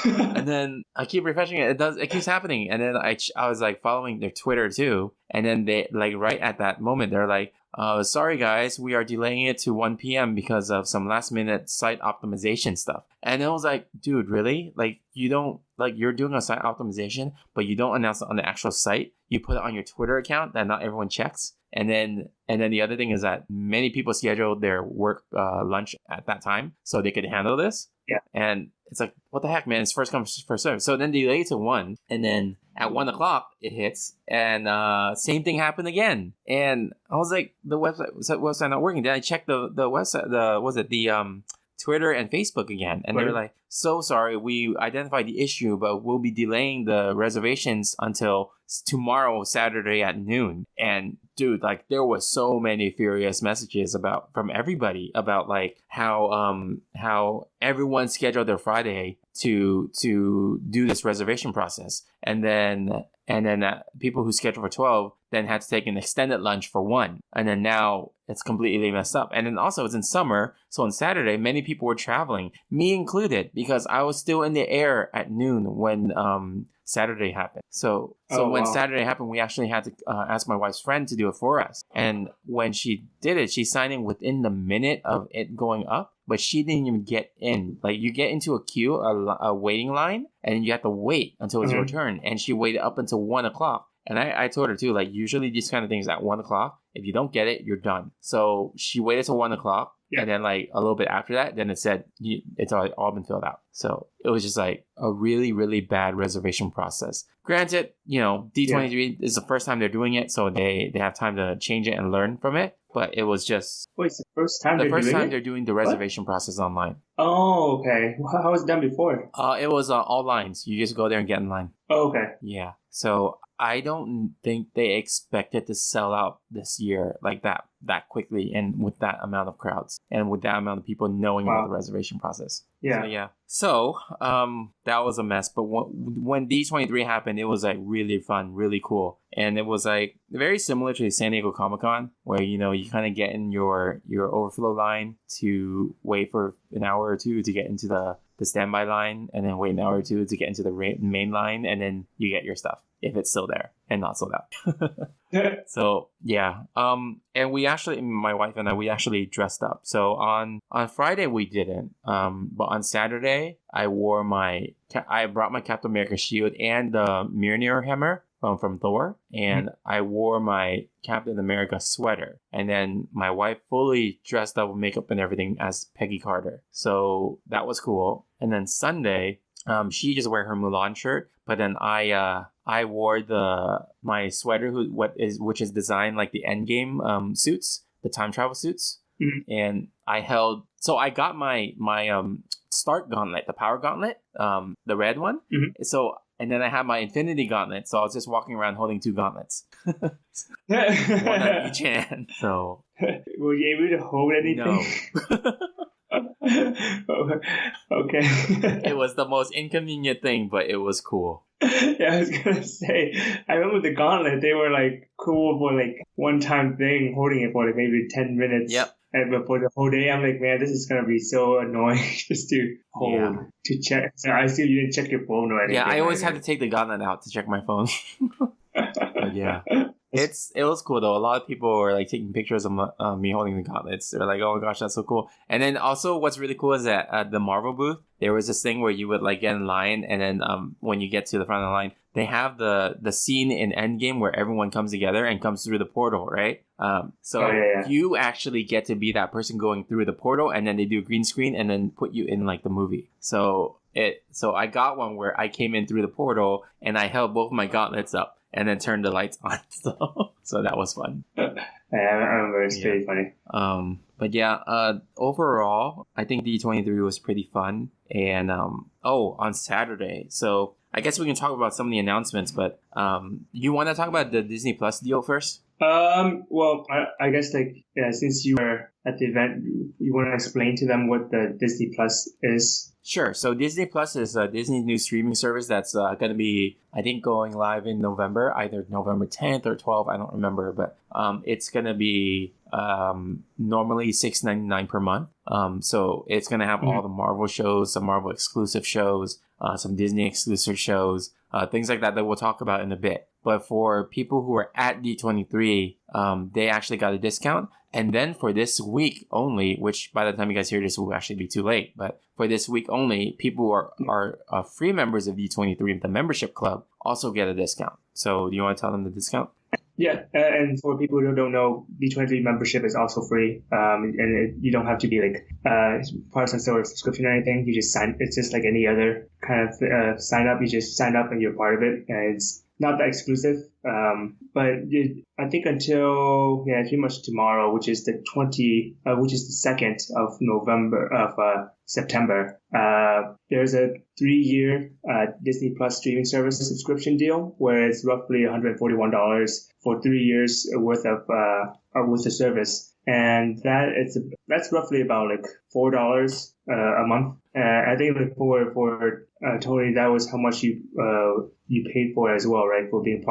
and then I keep refreshing it. It keeps happening. And then I was following their Twitter too. And then they right at that moment, they're like, sorry guys, we are delaying it to 1 p.m. because of some last minute site optimization stuff. And I was like, dude, really? You don't, you're doing a site optimization, but you don't announce it on the actual site. You put it on your Twitter account that not everyone checks. And then the other thing is that many people scheduled their work lunch at that time so they could handle this. Yeah. And it's like, what the heck, man? It's first come, first serve. So then delay to 1. And then at 1 o'clock, it hits. And same thing happened again. And I was like, the website not working. Then I checked the website, the Twitter and Facebook again. And they were like, so sorry, we identified the issue, but we'll be delaying the reservations until tomorrow, Saturday at noon. And dude, there was so many furious messages from everybody about how everyone scheduled their Friday to do this reservation process. And then people who scheduled for 12 then had to take an extended lunch for 1. And then now it's completely messed up. And then also it's in summer. So on Saturday, many people were traveling, me included, because I was still in the air at noon when Saturday happened. So when Saturday happened, we actually had to ask my wife's friend to do it for us. And when she did it, she signed in within the minute of it going up. But she didn't even get in. You get into a queue, a waiting line, and you have to wait until it's your turn. And she waited up until 1 o'clock. And I told her too, usually these kind of things at 1 o'clock, if you don't get it, you're done. So she waited till 1 o'clock. Yeah. And then a little bit after that, then it said it's all been filled out. So it was just a really, really bad reservation process. Granted, D23 is the first time they're doing it, so they have time to change it and learn from it. But it was just... Wait, it's the first time they're doing the reservation process online. Oh, okay. How was it done before? It was all lines. You just go there and get in line. Oh, okay. Yeah. So I don't think they expected to sell out this year like that quickly and with that amount of crowds and with that amount of people knowing about the reservation process. Yeah. So that was a mess. But when D23 happened, it was really fun, really cool. And it was very similar to San Diego Comic-Con where, you kind of get in your overflow line to wait for an hour or two to get into the standby line and then wait an hour or two to get into the main line and then you get your stuff if it's still there and not sold out. So yeah, and we actually, my wife and I, we actually dressed up. So on Friday we didn't, but on Saturday I brought my Captain America shield and the Mjolnir hammer from Thor, and I wore my Captain America sweater, and then my wife fully dressed up with makeup and everything as Peggy Carter. So that was cool. And then Sunday, she just wear her Mulan shirt, but then I wore my sweater which is designed like the Endgame suits, the time travel suits, and I got my Stark gauntlet, the power gauntlet, the red one. So. And then I had my Infinity Gauntlet, so I was just walking around holding 2 gauntlets. One on each hand. So. Were you able to hold anything? No. Okay. It was the most inconvenient thing, but it was cool. Yeah, I was gonna say, I remember the gauntlet, they were cool for one-time thing, holding it for maybe 10 minutes. Yep. But for the whole day, I'm like, man, this is gonna be so annoying just to hold, to check. So I assume you didn't check your phone or anything. Yeah, I always had to take the gauntlet out to check my phone. But yeah. It was cool though. A lot of people were like taking pictures of me holding the gauntlets. They're like, "Oh my gosh, that's so cool!" And then also, what's really cool is that at the Marvel booth, there was this thing where you would like get in line, and then when you get to the front of the line, they have the scene in Endgame where everyone comes together and comes through the portal, right? You actually get to be that person going through the portal, and then they do a green screen and then put you in like the movie. So I got one where I came in through the portal and I held both my gauntlets up and then turned the lights on. So that was fun. I remember it's pretty funny. But yeah, overall, I think D23 was pretty fun. And on Saturday, so I guess we can talk about some of the announcements. But you want to talk about the Disney Plus deal first? Well, I guess since you were at the event, you want to explain to them what the Disney Plus is? Sure. So Disney Plus is Disney's new streaming service that's going to be, I think, going live in November, either November 10th or 12th. I don't remember, but it's going to be normally $6.99 per month. So it's going to have all the Marvel shows, some Marvel exclusive shows, some Disney exclusive shows, things like that we'll talk about in a bit. But for people who are at D23, they actually got a discount. And then for this week only, which by the time you guys hear this will actually be too late, but for this week only, people who are free members of D23, the membership club, also get a discount. So do you want to tell them the discount? Yeah, and for people who don't know, D23 membership is also free, you don't have to be part of some sort of subscription or anything. You just sign. It's just like any other kind of sign up. You just sign up and you're part of it, and it's not that exclusive. But I think until pretty much tomorrow, which is the 2nd of November of September, there's a 3-year Disney Plus streaming service subscription deal where it's roughly $141 for 3 years worth of the service, and that's roughly about like $4 a month. I think for Tony, that was how much you paid for as well, right? For being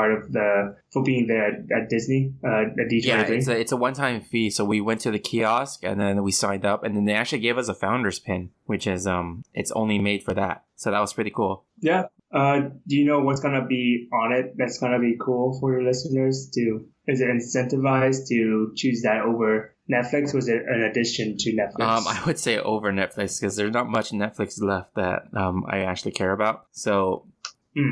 there at Disney, at D23. Yeah, it's a one-time fee. So we went to the kiosk and then we signed up, and then they actually gave us a founder's pin, which is it's only made for that. So that was pretty cool. Yeah. Do you know what's gonna be on it? That's gonna be cool for your listeners to. Is it incentivized to choose that over Netflix? Was it an addition to Netflix? I would say over Netflix because there's not much Netflix left that I actually care about. So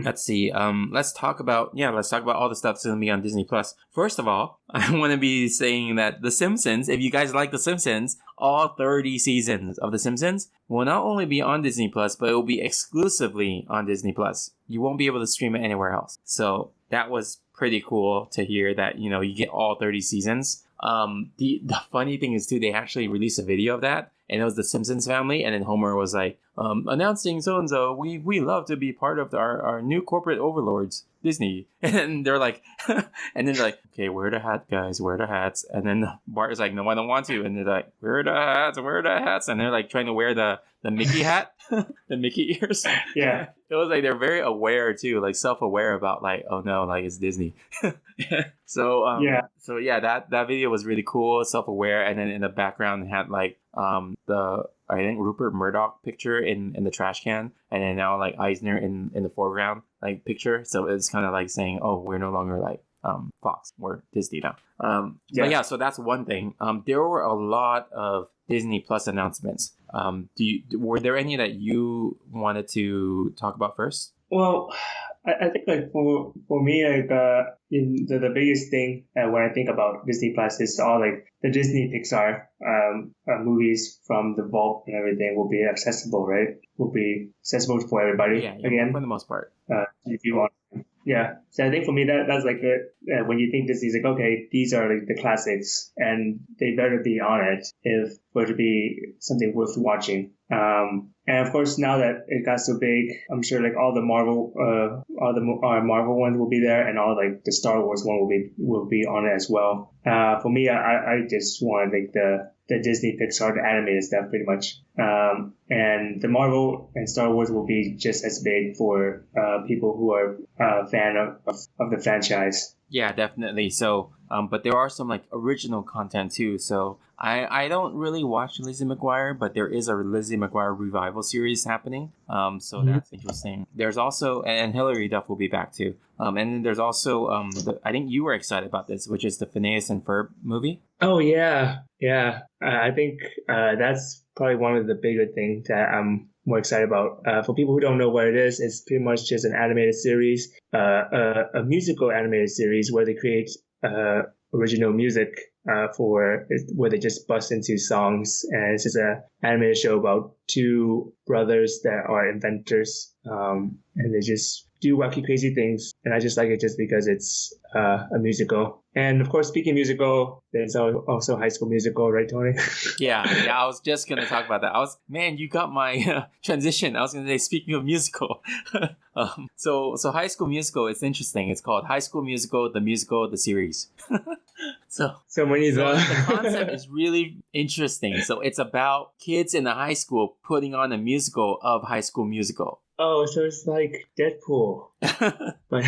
let's see. Let's talk about all the stuff that's going to be on Disney Plus. First of all, I want to be saying that The Simpsons, if you guys like The Simpsons, all 30 seasons of The Simpsons will not only be on Disney Plus, but it will be exclusively on Disney Plus. You won't be able to stream it anywhere else. So that was pretty cool to hear that, you get all 30 seasons. The funny thing is too, they actually released a video of that, and it was the Simpsons family, and then Homer was like, announcing so-and-so, we love to be part of our new corporate overlords, Disney. And then they're like, okay, wear the hat, guys, wear the hats. And then Bart is like, no, I don't want to. And they're like, wear the hats. And they're like trying to wear the Mickey hat, the Mickey ears. Yeah. It was like they're very aware too, like self-aware about like, oh no, like it's Disney. So that video was really cool, self-aware, and then in the background it had like I think Rupert Murdoch picture in the trash can, and then now like Eisner in the foreground like picture. So it's kind of like saying, oh, we're no longer like Fox, we're Disney now. But yeah, so that's one thing. There were a lot of Disney Plus announcements. Were there any that you wanted to talk about first? Well, I think like for me, like the biggest thing when I think about Disney Plus is all like the Disney Pixar movies from the vault and everything will be accessible, right? Will be accessible for everybody again for the most part. If you want. Yeah, so I think for me that's like when you think Disney's like, okay, these are like the classics and they better be on it if for it to be something worth watching. And of course, now that it got so big, I'm sure like all the Marvel ones will be there, and all like the Star Wars one will be on it as well. For me, I just want like the Disney Pixar, the animated stuff pretty much. And the Marvel and Star Wars will be just as big for people who are a fan of the franchise. Yeah, definitely. So But there are some like original content too. So I don't really watch Lizzie McGuire, but there is a Lizzie McGuire revival series happening. So that's interesting. There's also, and Hilary Duff will be back too. And then there's also, I think you were excited about this, which is the Phineas and Ferb movie. Oh yeah. I think that's probably one of the bigger things that I'm more excited about. For people who don't know what it is, it's pretty much just an animated series, a musical animated series where they create original music where they just bust into songs, and it's just an animated show about two brothers that are inventors, and they just do wacky crazy things, and I just like it just because it's a musical. And of course, speaking musical, there's also High School Musical, right, Tony? Yeah, I was just gonna talk about that. Man, you got my transition. I was gonna say, speaking of musical, so High School Musical, it's interesting. It's called High School Musical, the series. So the concept is really interesting. So it's about kids in a high school putting on a musical of High School Musical. Oh, so it's like Deadpool, but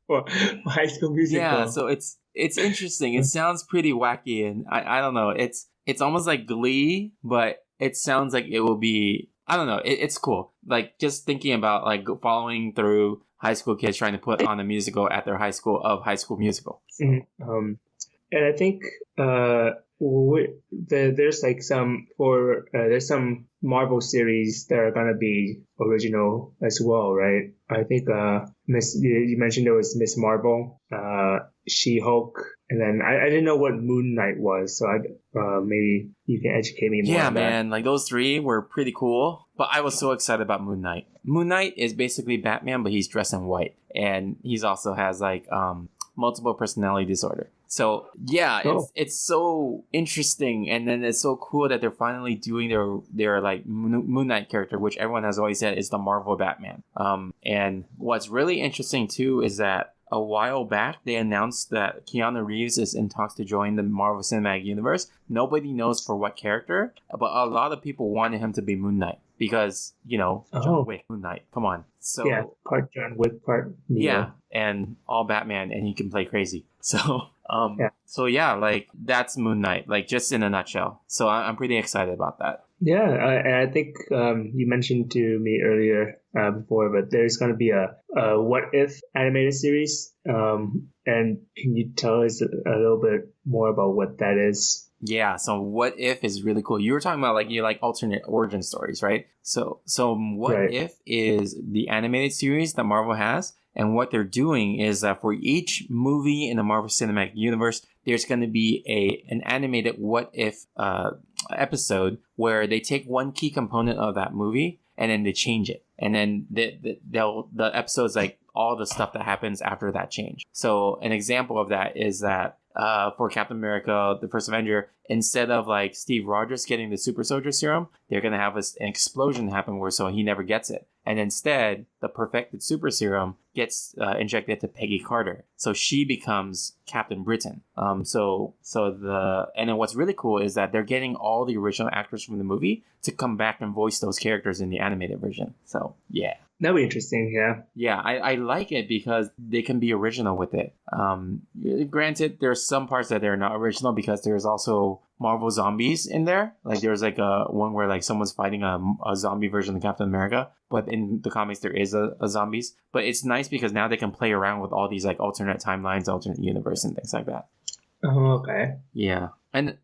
or High School Musical. Yeah, so it's interesting. It sounds pretty wacky, and I don't know. It's almost like Glee, but it sounds like it will be. I don't know. It's cool. Like just thinking about like following through high school kids trying to put on a musical at their high school of High School Musical. So. Mm-hmm. And I think there's like there's some Marvel series that are gonna be original as well, right? I think you mentioned there was Miss Marvel, She-Hulk, and then I didn't know what Moon Knight was, so maybe you can educate me more. Yeah, on that. man, like those three were pretty cool, but I was so excited about Moon Knight. Moon Knight is basically Batman, but he's dressed in white, and he's also has like multiple personality disorder. So yeah, it's so interesting, and then it's so cool that they're finally doing their like Moon Knight character, which everyone has always said is the Marvel Batman. And what's really interesting too is that a while back they announced that Keanu Reeves is in talks to join the Marvel Cinematic Universe. Nobody knows for what character, but a lot of people wanted him to be Moon Knight because John Wick, Moon Knight. Come on, so yeah, part John Wick, part Neo. Yeah, and all Batman, and he can play crazy. So. So yeah, like that's Moon Knight, like just in a nutshell. So I'm pretty excited about that. Yeah, and I think you mentioned to me earlier before, but there's going to be a What If animated series. And can you tell us a little bit more about what that is? Yeah, so What If is really cool. You were talking about like alternate origin stories, right? So What If is the animated series that Marvel has. And what they're doing is that for each movie in the Marvel Cinematic Universe, there's going to be an animated What If episode where they take one key component of that movie and then they change it. And then the episode's like all the stuff that happens after that change. So an example of that is that for Captain America, the First Avenger, instead of like Steve Rogers getting the super soldier serum, they're going to have an explosion happen so he never gets it. And instead, the perfected super serum gets injected to Peggy Carter. So she becomes Captain Britain. And then what's really cool is that they're getting all the original actors from the movie to come back and voice those characters in the animated version. So yeah. That'd be interesting, yeah. Yeah, I like it because they can be original with it. Granted, there's some parts that they're not original because there's also Marvel zombies in there. Like there's like one where like someone's fighting a zombie version of Captain America, but in the comics there is a zombies. But it's nice because now they can play around with all these like alternate timelines, alternate universe, and things like that. Oh, okay. Yeah, and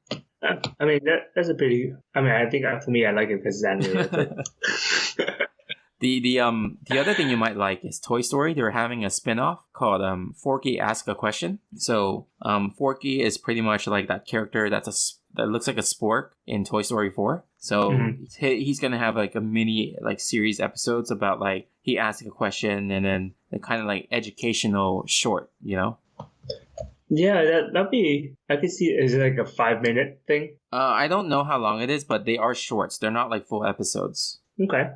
I mean that's a pretty. I mean, I think for me, I like it because it's animated. The other thing you might like is Toy Story. They're having a spin-off called Forky Ask a Question. So Forky is pretty much like that character that looks like a spork in Toy Story 4. So he's gonna have like a mini like series episodes about like he asks a question and then the kind of like educational short, Yeah, that'd be. I could see. Is it like a 5-minute thing? I don't know how long it is, but they are shorts. They're not like full episodes. Okay.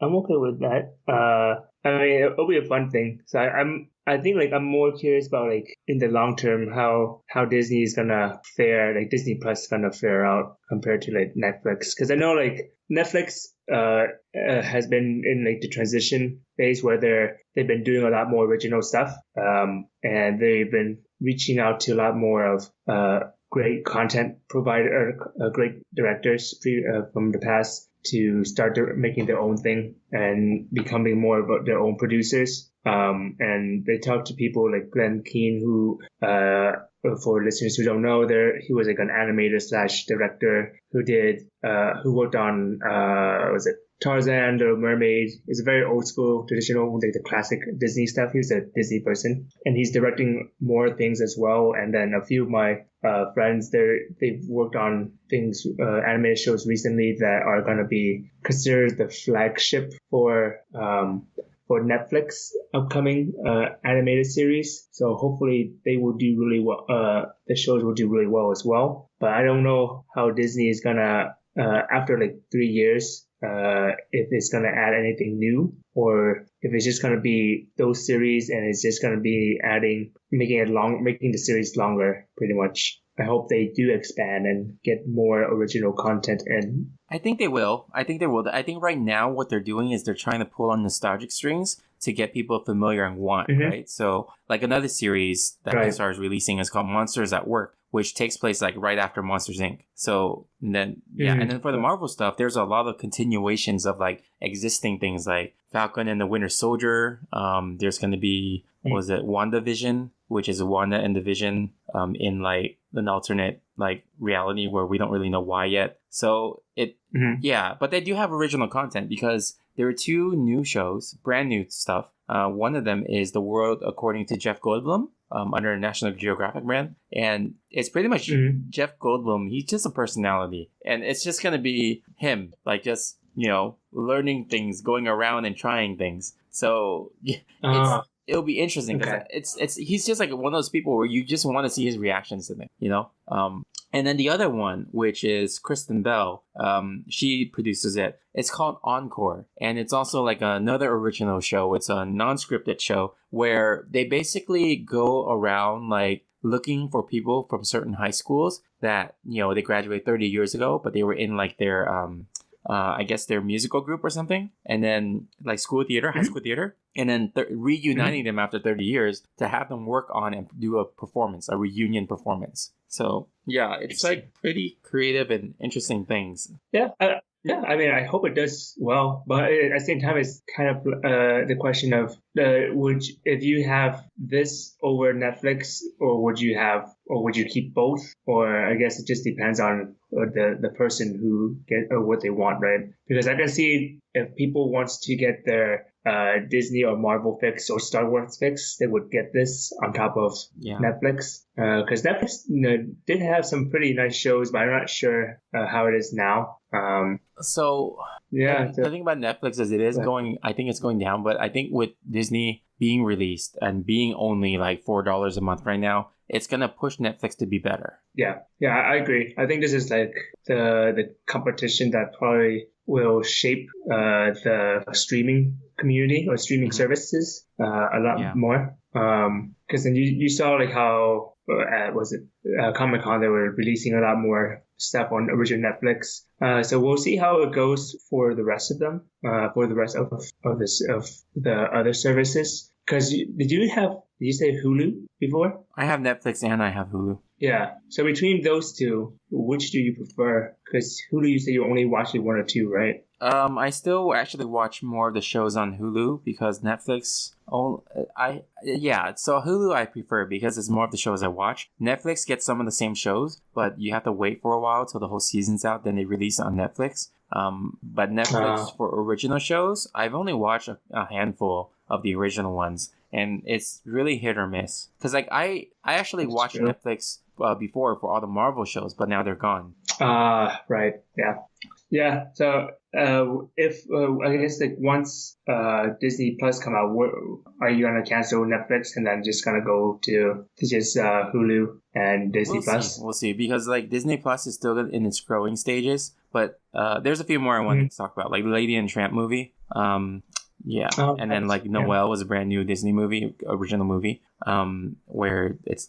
I'm okay with that. I mean, it'll be a fun thing. So I'm I think like I'm more curious about like in the long term how Disney is gonna fare, like Disney Plus is gonna fare out compared to like Netflix, because I know like Netflix has been in like the transition phase where they've been doing a lot more original stuff, and they've been reaching out to a lot more of great content provider, great directors from the past to start making their own thing and becoming more of their own producers. And they talked to people like Glenn Keane, who, for listeners who don't know, he was like an animator / director who worked on, was it Tarzan, The Mermaid? It's a very old school, traditional, like the classic Disney stuff. He's a Disney person, and he's directing more things as well. And then a few of my friends, they've worked on things, animated shows recently that are going to be considered the flagship for Netflix upcoming animated series. So hopefully they will do really well. The shows will do really well as well. But I don't know how Disney is gonna after like 3 years, if it's gonna add anything new, or if it's just gonna be those series and it's just gonna be making the series longer, pretty much. I hope they do expand and get more original content in. I think they will. I think right now what they're doing is they're trying to pull on nostalgic strings to get people familiar and want, right? So like another series that Pixar is releasing is called Monsters at Work, which takes place like right after Monsters Inc. So then, and then for the Marvel stuff, there's a lot of continuations of like existing things like Falcon and the Winter Soldier. There's going to be, WandaVision, which is Wanda and the Vision in like an alternate like reality where we don't really know why yet. So but they do have original content because there are 2 new shows, brand new stuff. One of them is The World According to Jeff Goldblum, under a National Geographic brand. And it's pretty much Jeff Goldblum. He's just a personality. And it's just going to be him, like just, learning things, going around and trying things. So it'll be interesting because he's just like one of those people where you just want to see his reactions to them, And then the other one, which is Kristen Bell, she produces it. It's called Encore, and it's also like another original show. It's a non-scripted show where they basically go around like looking for people from certain high schools that, they graduated 30 years ago, but they were in like their, I guess their musical group or something. And then like high school theater. And then reuniting them after 30 years to have them work on and do a reunion performance. So yeah, it's like pretty creative and interesting things. Yeah. I mean, I hope it does well, but at the same time, it's kind of the question of if you have this over Netflix, or would you keep both? Or I guess it just depends on the person who what they want, right? Because I can see if people wants to get their Disney or Marvel fix or Star Wars fix, they would get this on top of Netflix. Because Netflix did have some pretty nice shows, but I'm not sure how it is now. The thing about Netflix is it is going, I think it's going down, but I think with Disney being released and being only like $4 a month right now, it's going to push Netflix to be better. Yeah, I agree. I think this is like the competition that probably will shape the streaming community or streaming services a lot more. Because then you saw like how Comic-Con, they were releasing a lot more stuff on original Netflix. So we'll see how it goes for the rest of them, for the rest of the other services. Because did you say Hulu before? I have Netflix and I have Hulu. Yeah. So between those two, which do you prefer? Because Hulu, you say you only watch it 1 or 2, right? I still actually watch more of the shows on Hulu because Netflix. So Hulu I prefer because it's more of the shows I watch. Netflix gets some of the same shows, but you have to wait for a while till the whole season's out, then they release it on Netflix. But Netflix for original shows, I've only watched a handful of the original ones, and it's really hit or miss. Because like I actually watched Netflix before for all the Marvel shows, but now they're gone. Right. Yeah. So if I guess like once Disney Plus come out, are you gonna cancel Netflix and then just gonna go to just Hulu and Disney Plus? We'll see, because like Disney Plus is still in its growing stages, but there's a few more I wanted to talk about, like Lady and Tramp movie. Yeah, Oh, and then like yeah. Noelle was a brand new Disney movie, original movie, where it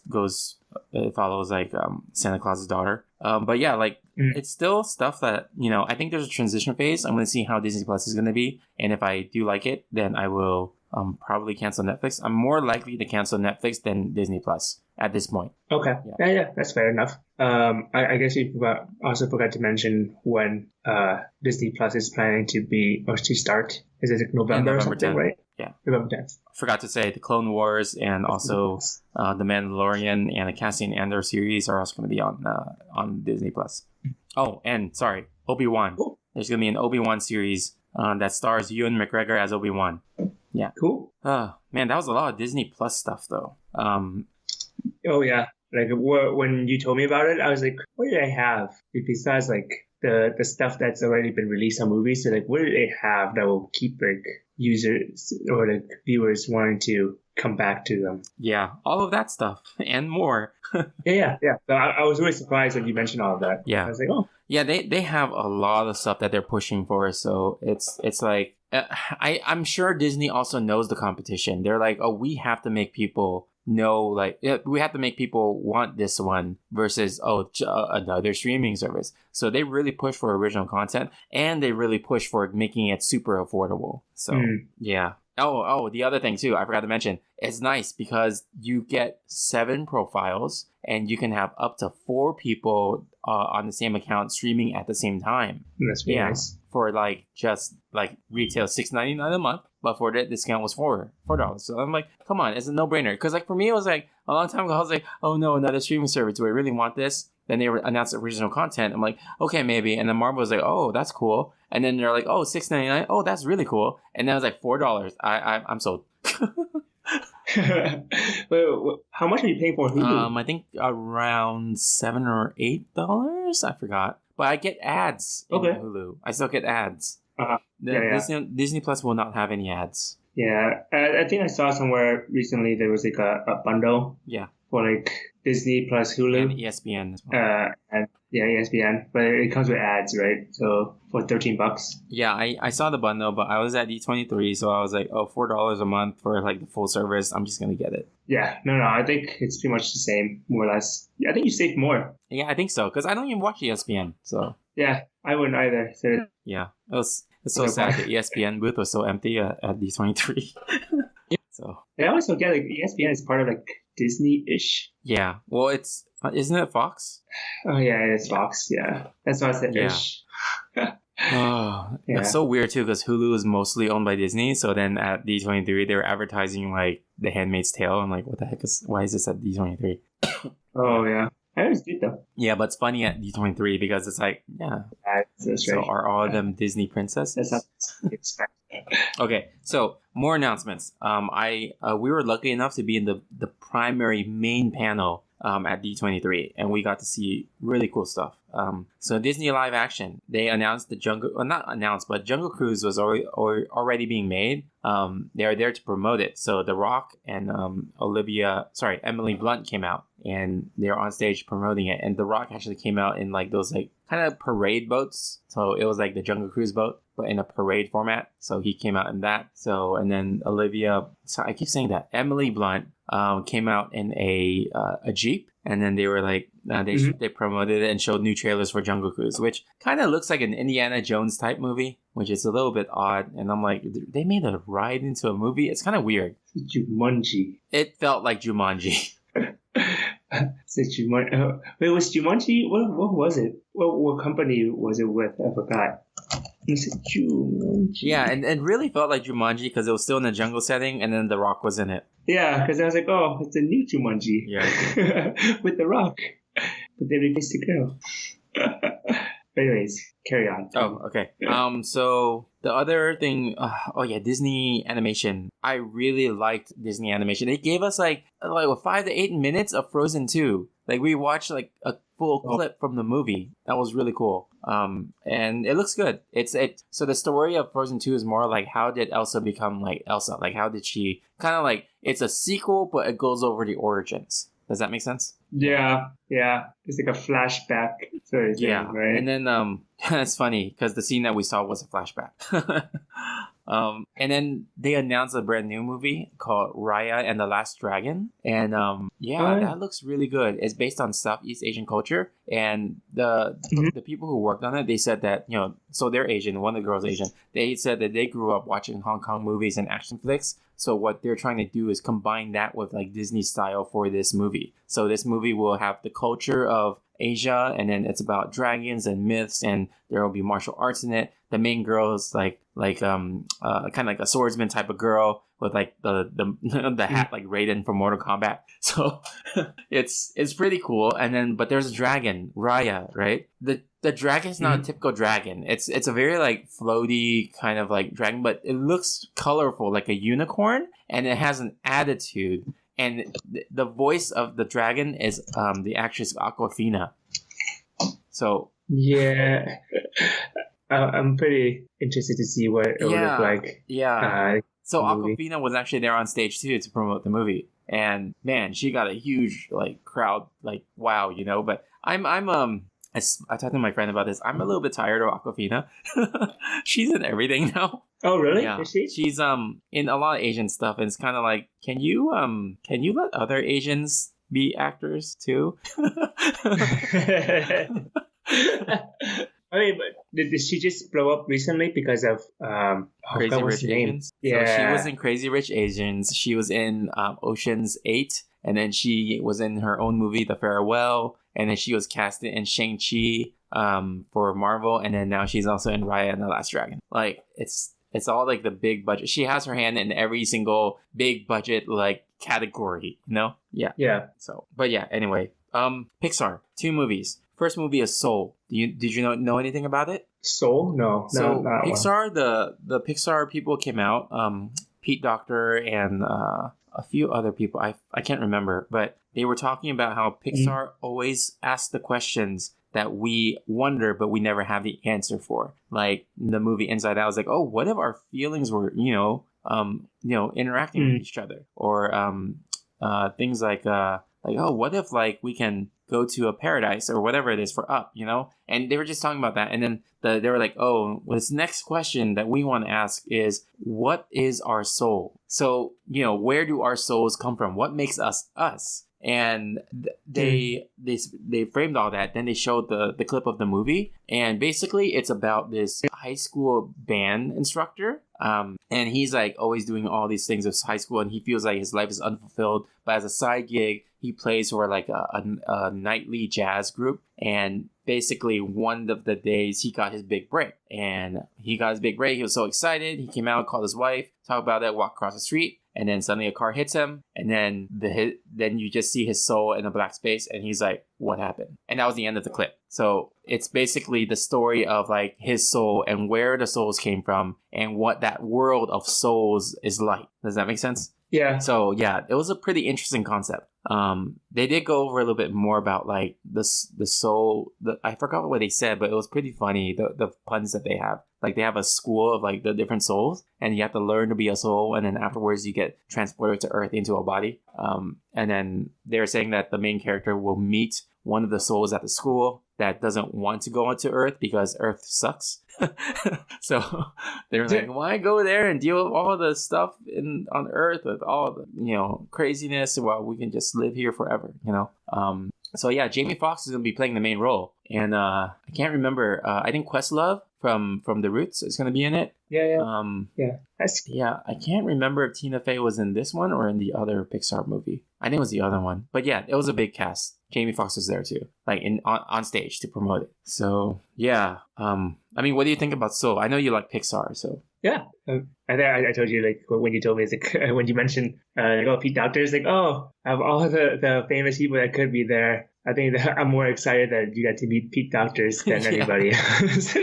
follows like Santa Claus's daughter. But yeah, like it's still stuff that I think there's a transition phase. I'm gonna see how Disney Plus is gonna be, and if I do like it, then I will probably cancel Netflix. I'm more likely to cancel Netflix than Disney Plus at this point. Okay. Yeah, that's fair enough. I guess you also forgot to mention when Disney Plus is planning to start. Is it November or something, 10th. right? Yeah. November 10th. Forgot to say the Clone Wars and also the Mandalorian and the Cassian Andor series are also going to be on Disney Plus. Oh, and sorry, Obi-Wan. Cool. There's going to be an Obi-Wan series that stars Ewan McGregor as Obi-Wan. Yeah. Cool. Man, that was a lot of Disney Plus stuff though. Oh yeah. Like when you told me about it, I was like, what did I have besides like the stuff that's already been released on movies? So like, what do they have that will keep like users or like viewers wanting to come back to them? Yeah, all of that stuff and more. Yeah. So I was really surprised when you mentioned all of that. Yeah. I was like, oh. Yeah, they have a lot of stuff that they're pushing for. So it's like I'm sure Disney also knows the competition. They're like, oh, we have to make people know, like we have to make people want this one versus another streaming service. So they really push for original content, and they really push for making it super affordable. So yeah. Oh, the other thing too, I forgot to mention, it's nice because you get 7 profiles and you can have up to 4 people on the same account streaming at the same time. That's really nice. For like just like retail $6.99 a month, but for that discount was $4. So I'm like, come on, it's a no-brainer. Because like for me, it was like a long time ago, I was like, oh no, another streaming service. Do I really want this? Then they announced original content. I'm like, okay, maybe. And then Marvel was like, oh, that's cool. And then they're like, oh, $6.99. Oh, that's really cool. And then it was like $4. I'm sold. Wait, how much are you paying for Hulu? I think around $7 or $8. I forgot. But I get ads in Hulu. I still get ads. Disney Plus will not have any ads. Yeah, I think I saw somewhere recently there was like a bundle. Yeah. For like Disney plus Hulu. And ESPN as well. And ESPN, but it comes with ads, right? So for $13. Yeah, I saw the bundle, but I was at D23, so I was like, oh, $4 a month for like the full service. I'm just gonna get it. Yeah, no, I think it's pretty much the same, more or less. I think you saved more. Yeah, I think so, because I don't even watch ESPN, so. Yeah, I wouldn't either. So yeah, it's so sad the ESPN booth was so empty at D23. So. I always forget like ESPN is part of like Disney-ish. Yeah, well, isn't it Fox? Oh yeah, it's Fox. Yeah, that's why I said ish. It's so weird too because Hulu is mostly owned by Disney. So then at D23 they were advertising like The Handmaid's Tale. I'm like, what the heck why is this at D23? Oh yeah, I always did though. Yeah, but it's funny at D23 because it's like that's so right. are all of them Disney princesses? That's not expected. Okay, so more announcements. We were lucky enough to be in the primary main panel at D23, and we got to see really cool stuff. So Disney live action, they announced the Jungle Cruise was already being made. They are there to promote it. So The Rock and Emily Blunt came out, and they're on stage promoting it. And The Rock actually came out in like those like kind of parade boats. So it was like the Jungle Cruise boat, but in a parade format. So he came out in that. So, and then I keep saying that, Emily Blunt came out in a Jeep, and then they were like, they promoted it and showed new trailers for Jungle Cruise, which kind of looks like an Indiana Jones type movie, which is a little bit odd. And I'm like, they made a ride into a movie? It's kind of weird. Jumanji. It felt like Jumanji. Wait, was Jumanji? What was it? What company was it with? I forgot. Is it Jumanji? Yeah, and it really felt like Jumanji because it was still in a jungle setting, and then The Rock was in it. Yeah, because I was like, oh, it's a new Jumanji. Yeah. With The Rock. But they replaced the girl. Anyways, carry on. Oh, okay. So the other thing, Disney animation. I really liked Disney animation. They gave us like 5 to 8 minutes of Frozen 2. Like we watched like a full clip from the movie. That was really cool. And it looks good. So the story of Frozen 2 is more like how did Elsa become like Elsa? Like how did she kind of like, it's a sequel, but it goes over the origins. Does that make sense? Yeah. It's like a flashback sort of thing, right? And then it's funny because the scene that we saw was a flashback. And then they announced a brand new movie called Raya and the Last Dragon. And that looks really good. It's based on Southeast Asian culture. And the people who worked on it, they said that, so they're Asian, one of the girls Asian. They said that they grew up watching Hong Kong movies and action flicks. So what they're trying to do is combine that with like Disney style for this movie. So this movie will have the culture of Asia, and then it's about dragons and myths, and there will be martial arts in it. The main girl is kind of like a swordsman type of girl with like the hat like Raiden from Mortal Kombat. So it's pretty cool. And then but there's a dragon, Raya, right? The dragon's not a typical dragon. It's a very like floaty kind of like dragon, but it looks colorful like a unicorn, and it has an attitude. And the voice of the dragon is the actress Aquafina. So yeah, I'm pretty interested to see what it will look like. Yeah. So Aquafina was actually there on stage too to promote the movie, and man, she got a huge like crowd. Like wow, But I talked to my friend about this. I'm a little bit tired of Aquafina. She's in everything now. Oh, really? Yeah. Is she? She's in a lot of Asian stuff, and it's kind of like, can you let other Asians be actors too? I mean, but did she just blow up recently because of Crazy Rich Asians? Yeah, so she was in Crazy Rich Asians. She was in Ocean's 8, and then she was in her own movie, The Farewell. And then she was casted in Shang-Chi for Marvel, and then now she's also in Raya and the Last Dragon. Like it's all like the big budget. She has her hand in every single big budget like category, Yeah. Yeah. So, but yeah. Anyway, Pixar, 2 movies. First movie is Soul. Did you know anything about it? Soul? No. So Pixar, the Pixar people came out. Pete Docter and a few other people. I can't remember, but they were talking about how Pixar always asks the questions that we wonder, but we never have the answer for. Like the movie Inside Out was like, oh, what if our feelings were, interacting with each other, or things like, oh, what if like we can go to a paradise or whatever it is for Up, And they were just talking about that, and then they were like, oh, well, this next question that we want to ask is, what is our soul? So, where do our souls come from? What makes us us? And they framed all that. Then they showed the clip of the movie, and basically it's about this high school band instructor. And he's like always doing all these things with high school, and he feels like his life is unfulfilled. But as a side gig, he plays for like a nightly jazz group. And basically one of the days he got his big break. And he got his big break. He was so excited. He came out, called his wife, talked about it, walked across the street. And then suddenly a car hits him. And then then you just see his soul in a black space. And he's like, what happened? And that was the end of the clip. So it's basically the story of like his soul and where the souls came from and what that world of souls is like. Does that make sense? Yeah. So yeah, it was a pretty interesting concept. They did go over a little bit more about like the soul. I forgot what they said, but it was pretty funny. The puns that they have. Like they have a school of like the different souls, and you have to learn to be a soul, and then afterwards you get transported to Earth into a body. And then they're saying that the main character will meet one of the souls at the school that doesn't want to go onto Earth because Earth sucks. So they're like, why go there and deal with all the stuff on Earth with all the craziness while we can just live here forever, So yeah, Jamie Foxx is gonna be playing the main role, and I can't remember. I think Questlove from The Roots is gonna be in it. Yeah. I can't remember if Tina Fey was in this one or in the other Pixar movie. I think it was the other one, but yeah, it was a big cast. Jamie Foxx was there too, like on stage to promote it. So yeah, I mean, what do you think about Soul? I know you like Pixar, so yeah. I told you like when you told me, it's like when you mentioned Pete Docter, it's like, oh, of all the famous people that could be there, I think that I'm more excited that you got to meet Pete Docters than anybody else.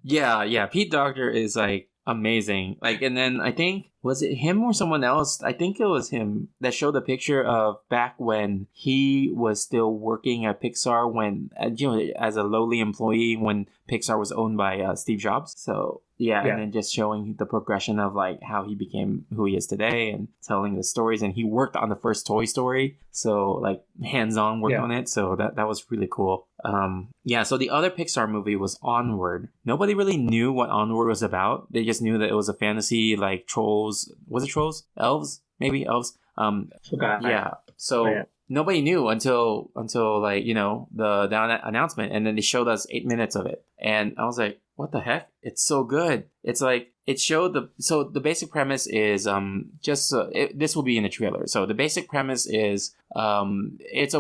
Yeah. Pete Docter is like amazing. Like, and then I think Was it him or someone else? I think it was him that showed a picture of back when he was still working at Pixar when, as a lowly employee when Pixar was owned by Steve Jobs. So yeah, and then just showing the progression of like how he became who he is today and telling the stories. And he worked on the first Toy Story, so like hands-on work on it. So that was really cool. So the other Pixar movie was Onward. Nobody really knew what Onward was about. They just knew that it was a fantasy, like trolls. Was it trolls? Elves? Maybe elves. Yeah. So nobody knew until like, the announcement, and then they showed us 8 minutes of it. And I was like, what the heck? It's so good. It's like, it showed the basic premise is this will be in the trailer. So the basic premise is it's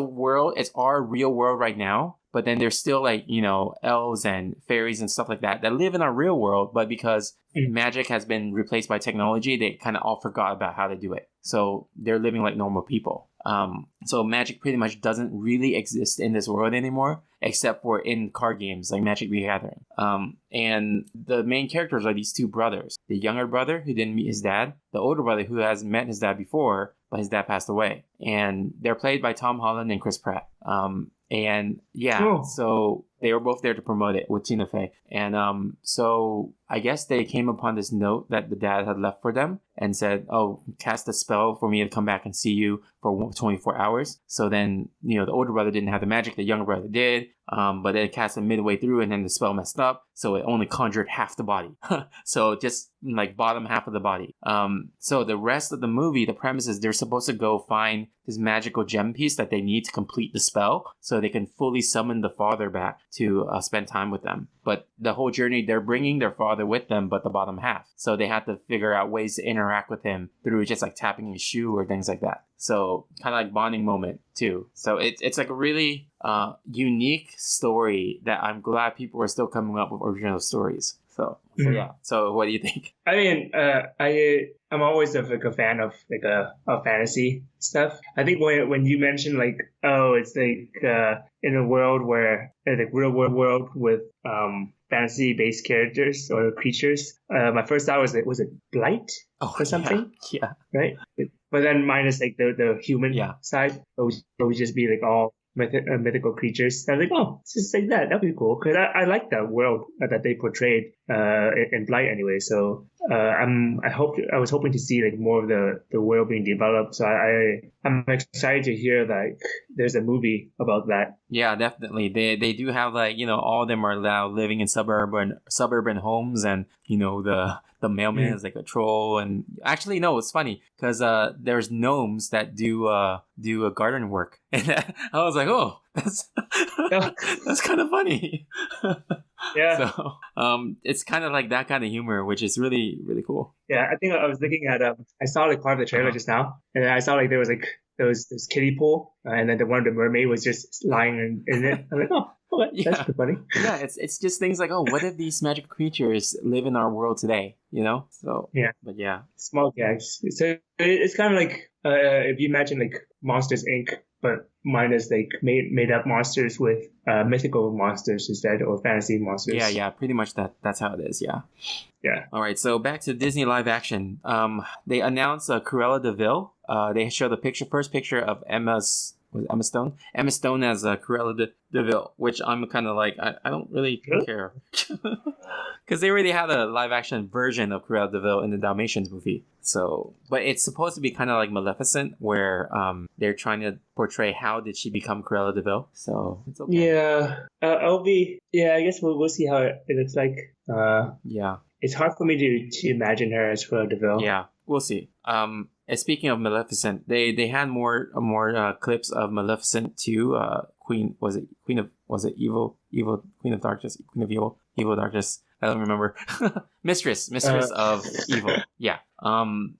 our real world right now, but then there's still like, elves and fairies and stuff like that live in our real world, but because magic has been replaced by technology, they kind of all forgot about how to do it. So they're living like normal people. So magic pretty much doesn't really exist in this world anymore, except for in card games like Magic the Gathering. And the main characters are these two brothers. The younger brother who didn't meet his dad, the older brother who has met his dad before, but his dad passed away. And they're played by Tom Holland and Chris Pratt. So they were both there to promote it with Tina Fey. And so I guess they came upon this note that the dad had left for them and said, oh, cast a spell for me to come back and see you for 24 hours. So then, the older brother didn't have the magic, the younger brother did. But then it cast it midway through and then the spell messed up. So it only conjured half the body. So just like bottom half of the body. So the rest of the movie, the premise is they're supposed to go find this magical gem piece that they need to complete the spell so they can fully summon the father back to spend time with them. But the whole journey, they're bringing their father with them, but the bottom half. So they have to figure out ways to interact with him through just like tapping his shoe or things like that. So kind of like bonding moment too. So it's like a really unique story that I'm glad people are still coming up with original stories. So yeah. So what do you think? I mean, I'm always like a fan of like a fantasy stuff. I think when you mentioned like, oh, it's like in a world where like real world with fantasy based characters or creatures, my first thought was it Blight or something? Yeah. Right. But then minus like the human side, it would just be like all mythical creatures. I was like, oh, it's just like that. That'd be cool because I like that world that they portrayed in Blight anyway. So I was hoping to see like more of the world being developed. So I'm excited to hear like there's a movie about that. Yeah, definitely. They do have like all of them are now living in suburban homes, and the mailman is like a troll. And actually, no, it's funny because there's gnomes that do garden work, and I was like, oh, that's that's kind of funny. Yeah. So it's kind of like that kind of humor, which is really, really cool. Yeah, I think I was looking at I saw like part of the trailer just now, and I saw like there was like this kiddie pool, and then one of the mermaid was just lying in it. I'm like, oh, okay, that's pretty funny. Yeah, it's just things like, oh, what if these magic creatures live in our world today? So yeah, but yeah, small gags. So it's kind of like if you imagine like Monsters Inc., but minus like made up monsters with mythical monsters instead, or fantasy monsters. Yeah, pretty much that's how it is. Yeah. All right, so back to Disney live action. They announced Cruella de Vil. They showed the first picture of Emma Stone as Cruella de Vil, which I'm kind of like, I don't really care. Because they already had a live action version of Cruella de Vil in the Dalmatians movie. So, but it's supposed to be kind of like Maleficent, where they're trying to portray how did she become Cruella de Vil. So it's okay. Yeah, I guess we'll see how it looks like. Yeah. It's hard for me to imagine her as Cruella de Vil. Yeah, we'll see. And speaking of Maleficent, they had more clips of Maleficent 2. Queen of Evil Darkness. I don't remember. Mistress of Evil. Yeah.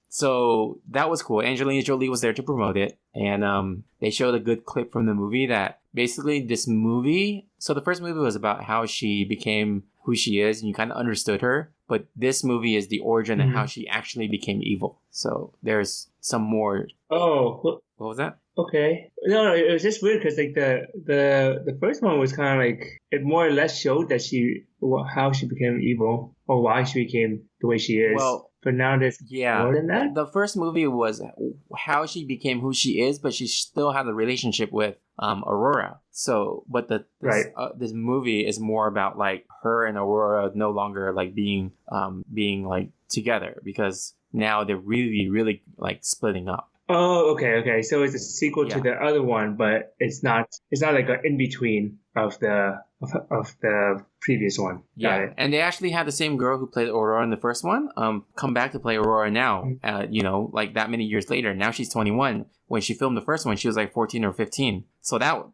So that was cool. Angelina Jolie was there to promote it, and they showed a good clip from the movie that basically this movie. So the first movie was about how she became who she is, and you kind of understood her. But this movie is the origin and how she actually became evil. So there's some more. Oh, what was that? Okay. No, it was just weird because like the first one was kind of like it more or less showed that how she became evil or why she became the way she is. Well, but now there's more than that. The first movie was how she became who she is, but she still had a relationship with Aurora. So, but this movie is more about like her and Aurora no longer like being like together because now they're really, really like splitting up. Oh, okay. So it's a sequel to the other one, but it's not like an in between of the previous one. Got it. And they actually had the same girl who played Aurora in the first one come back to play Aurora now. Like that many years later. Now she's 21. When she filmed the first one, she was like 14 or 15. So that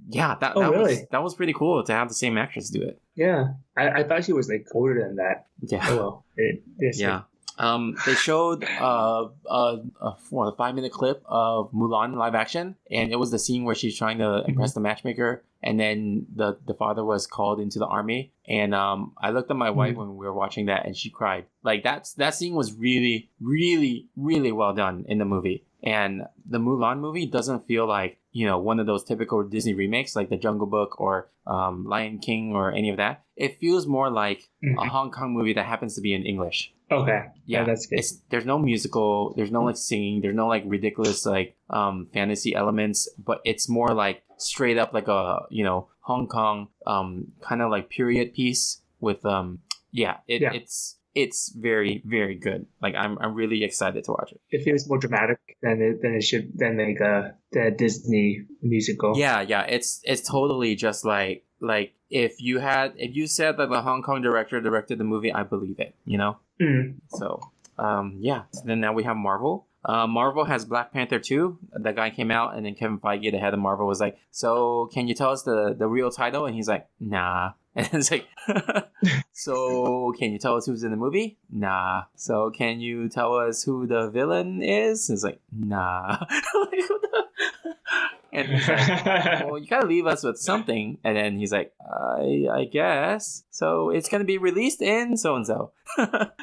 was pretty cool to have the same actress do it. Yeah, I thought she was like older than that. Yeah. Oh well. They showed a 5-minute clip of Mulan live action, and it was the scene where she's trying to impress the matchmaker, and then the father was called into the army. And I looked at my wife when we were watching that, and she cried. Like that scene was really, really, really well done in the movie. And the Mulan movie doesn't feel like, one of those typical Disney remakes like The Jungle Book or Lion King or any of that. It feels more like a Hong Kong movie that happens to be in English. Okay. Yeah, that's good. There's no musical, there's no like singing, there's no like ridiculous like fantasy elements, but it's more like straight up like a, Hong Kong kind of like period piece with it's very, very good. Like I'm really excited to watch it. It feels more dramatic than the Disney musical. Yeah. It's totally just like if you said that the Hong Kong director directed the movie, I believe it. So So then now we have Marvel. Marvel has Black Panther 2. That guy came out, and then Kevin Feige, the head of Marvel, was like, "So can you tell us the real title?" And he's like, "Nah." And it's like, "So can you tell us who's in the movie?" "Nah." "So can you tell us who the villain is?" And it's like, "Nah." And he's like, "Well, you gotta leave us with something." And then he's like, I guess. "So it's gonna be released in so-and-so."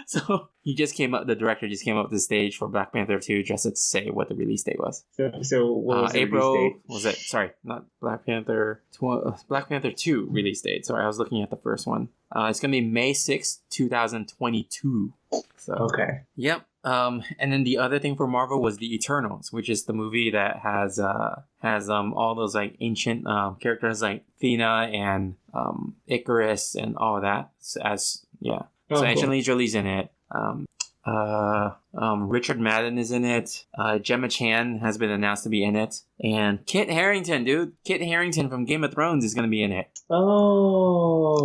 So the director just came up to the stage for Black Panther 2 just to say what the release date was. So what was the April, release date? was it? Sorry, not Black Panther. Black Panther 2 release date. Sorry, I was looking at the first one. It's gonna be May 6th, 2022. So okay. Yep. And then the other thing for Marvel was the Eternals, which is the movie that has all those like ancient characters like Athena and Icarus and all of that. So Angelina Jolie's in it. Richard Madden is in it. Gemma Chan has been announced to be in it, and Kit Harington, dude. Kit Harington from Game of Thrones is gonna be in it. Oh.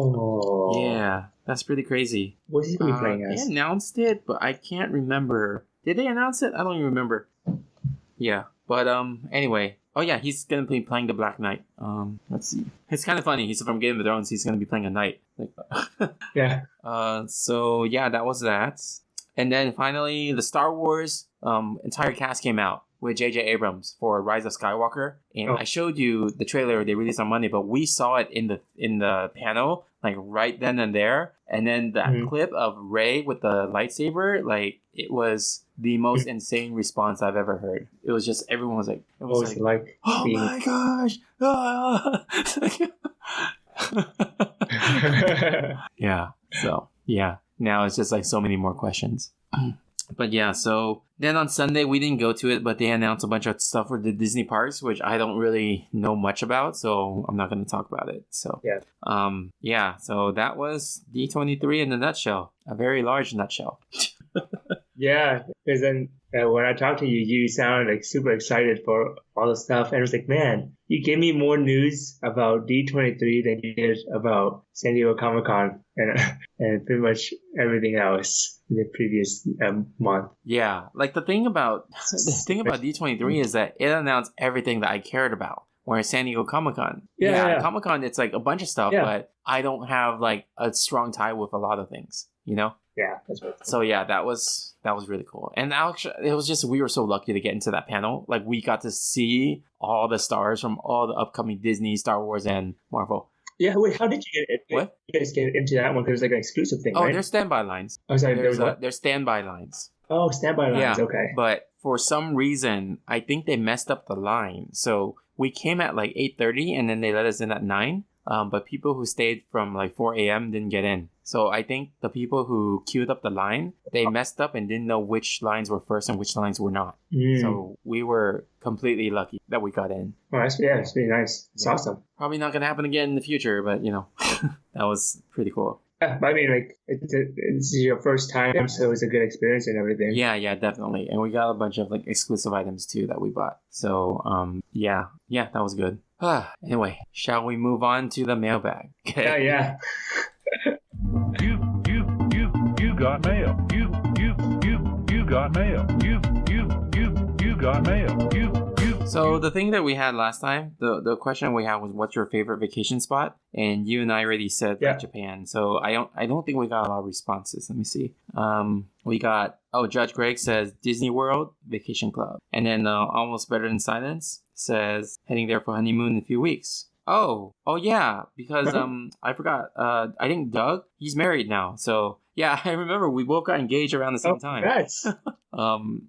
Yeah. That's pretty crazy. What's he going to be playing as? They announced it, but I can't remember. Did they announce it? I don't even remember. Yeah. But anyway. Oh yeah, he's gonna be playing the Black Knight. Let's see. It's kind of funny. He's from Game of Thrones. He's gonna be playing a knight. Yeah. So yeah, that was that. And then finally, the Star Wars entire cast came out with J.J. Abrams for Rise of Skywalker, and I showed you the trailer they released on Monday, but we saw it in the panel like right then and there, and then that clip of Rey with the lightsaber, like it was the most insane response I've ever heard. It was just everyone was like, "Oh my gosh!" Yeah. So yeah, now it's just like so many more questions. But yeah, so then on Sunday, we didn't go to it, but they announced a bunch of stuff for the Disney parks, which I don't really know much about, so I'm not going to talk about it. So so that was D23 in a nutshell, a very large nutshell. Yeah, because then when I talked to you, you sounded like super excited for all the stuff, and I was like, man, you gave me more news about D23 than you did about San Diego Comic-Con and pretty much everything else in the previous month. Yeah, like the thing about D23 is that it announced everything that I cared about. Whereas San Diego Comic-Con, Comic-Con, it's like a bunch of stuff, but I don't have like a strong tie with a lot of things, Yeah, that's right. So yeah, that was really cool. And actually, it was just, we were so lucky to get into that panel. Like we got to see all the stars from all the upcoming Disney, Star Wars, and Marvel. Yeah, wait, how did you get it? You guys get into that one because it was like an exclusive thing, right? There's standby lines. Oh, sorry, there's standby lines. Oh, standby lines. Okay. But for some reason, I think they messed up the line. So we came at like 8:30 and then they let us in at 9. But people who stayed from like 4 a.m. didn't get in. So I think the people who queued up the line, they messed up and didn't know which lines were first and which lines were not. So we were completely lucky that we got in. Oh, it's really nice. It's awesome. Probably not going to happen again in the future, but that was pretty cool. Yeah, I mean, like, it's your first time, so it's a good experience and everything. Yeah, definitely. And we got a bunch of like exclusive items too that we bought. So, yeah, that was good. Anyway, shall we move on to the mailbag? Okay. Yeah. You got mail. You got mail. You got mail. So the thing that we had last time, the question we had was, what's your favorite vacation spot? And you and I already said like Japan. So I don't think we got a lot of responses. Let me see. We got Judge Greg says Disney World Vacation Club, and then Almost Better Than Silence says heading there for honeymoon in a few weeks. Oh yeah, because I forgot. I think Doug, he's married now. So yeah, I remember we both got engaged around the same time. Nice.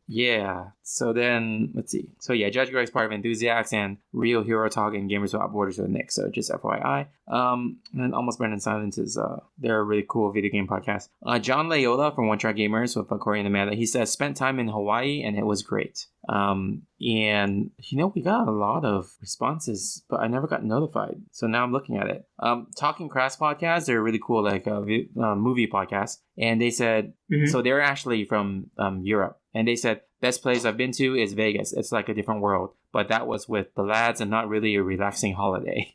Yeah. So then let's see. So yeah, Judge Greg's part of Enthusiasts and Real Hero Talk and Gamers Without Borders with Nick. So just FYI. And then Almost Better Than Silence is they're a really cool video game podcast. John Layola from One Track Gamers with Corey and Amanda. He says spent time in Hawaii and it was great. And we got a lot of responses, but I never got notified. So now I'm looking at it. Talking Crafts podcast, they're really cool, like movie podcast. And they said, so they're actually from Europe. And they said, best place I've been to is Vegas. It's like a different world. But that was with the lads and not really a relaxing holiday.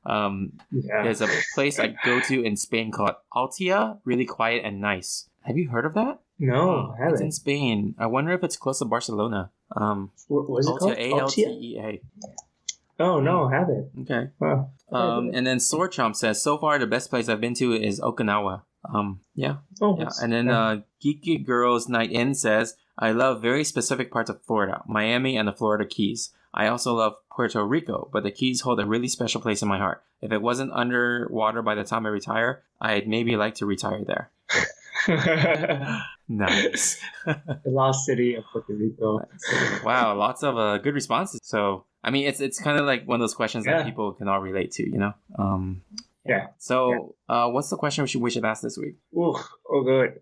There's a place I go to in Spain called Altia, really quiet and nice. Have you heard of that? No, I haven't. It's in Spain. I wonder if it's close to Barcelona. What was it called? Altea. Oh, no, I haven't. Okay. Wow. And then Sword Chomp says, so far the best place I've been to is Okinawa. Yeah. And then Geeky Girls Night In says, I love very specific parts of Florida, Miami and the Florida Keys. I also love Puerto Rico, but the Keys hold a really special place in my heart. If it wasn't underwater by the time I retire, I'd maybe like to retire there. Nice. The lost city of Puerto Rico. Wow, lots of good responses. So, I mean, it's kind of like one of those questions that people can all relate to, Yeah. So, what's the question we should ask this week? Good.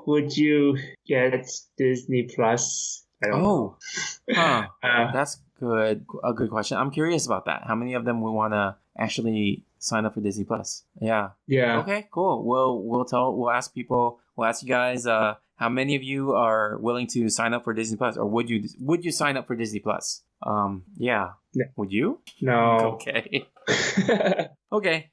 Would you get Disney Plus? I don't know. That's good. A good question. I'm curious about that. How many of them would want to actually sign up for Disney Plus? Yeah. Okay, cool. We'll ask people. We'll ask you guys. How many of you are willing to sign up for Disney Plus, or would you sign up for Disney Plus? Yeah. Would you? No. Okay. Okay.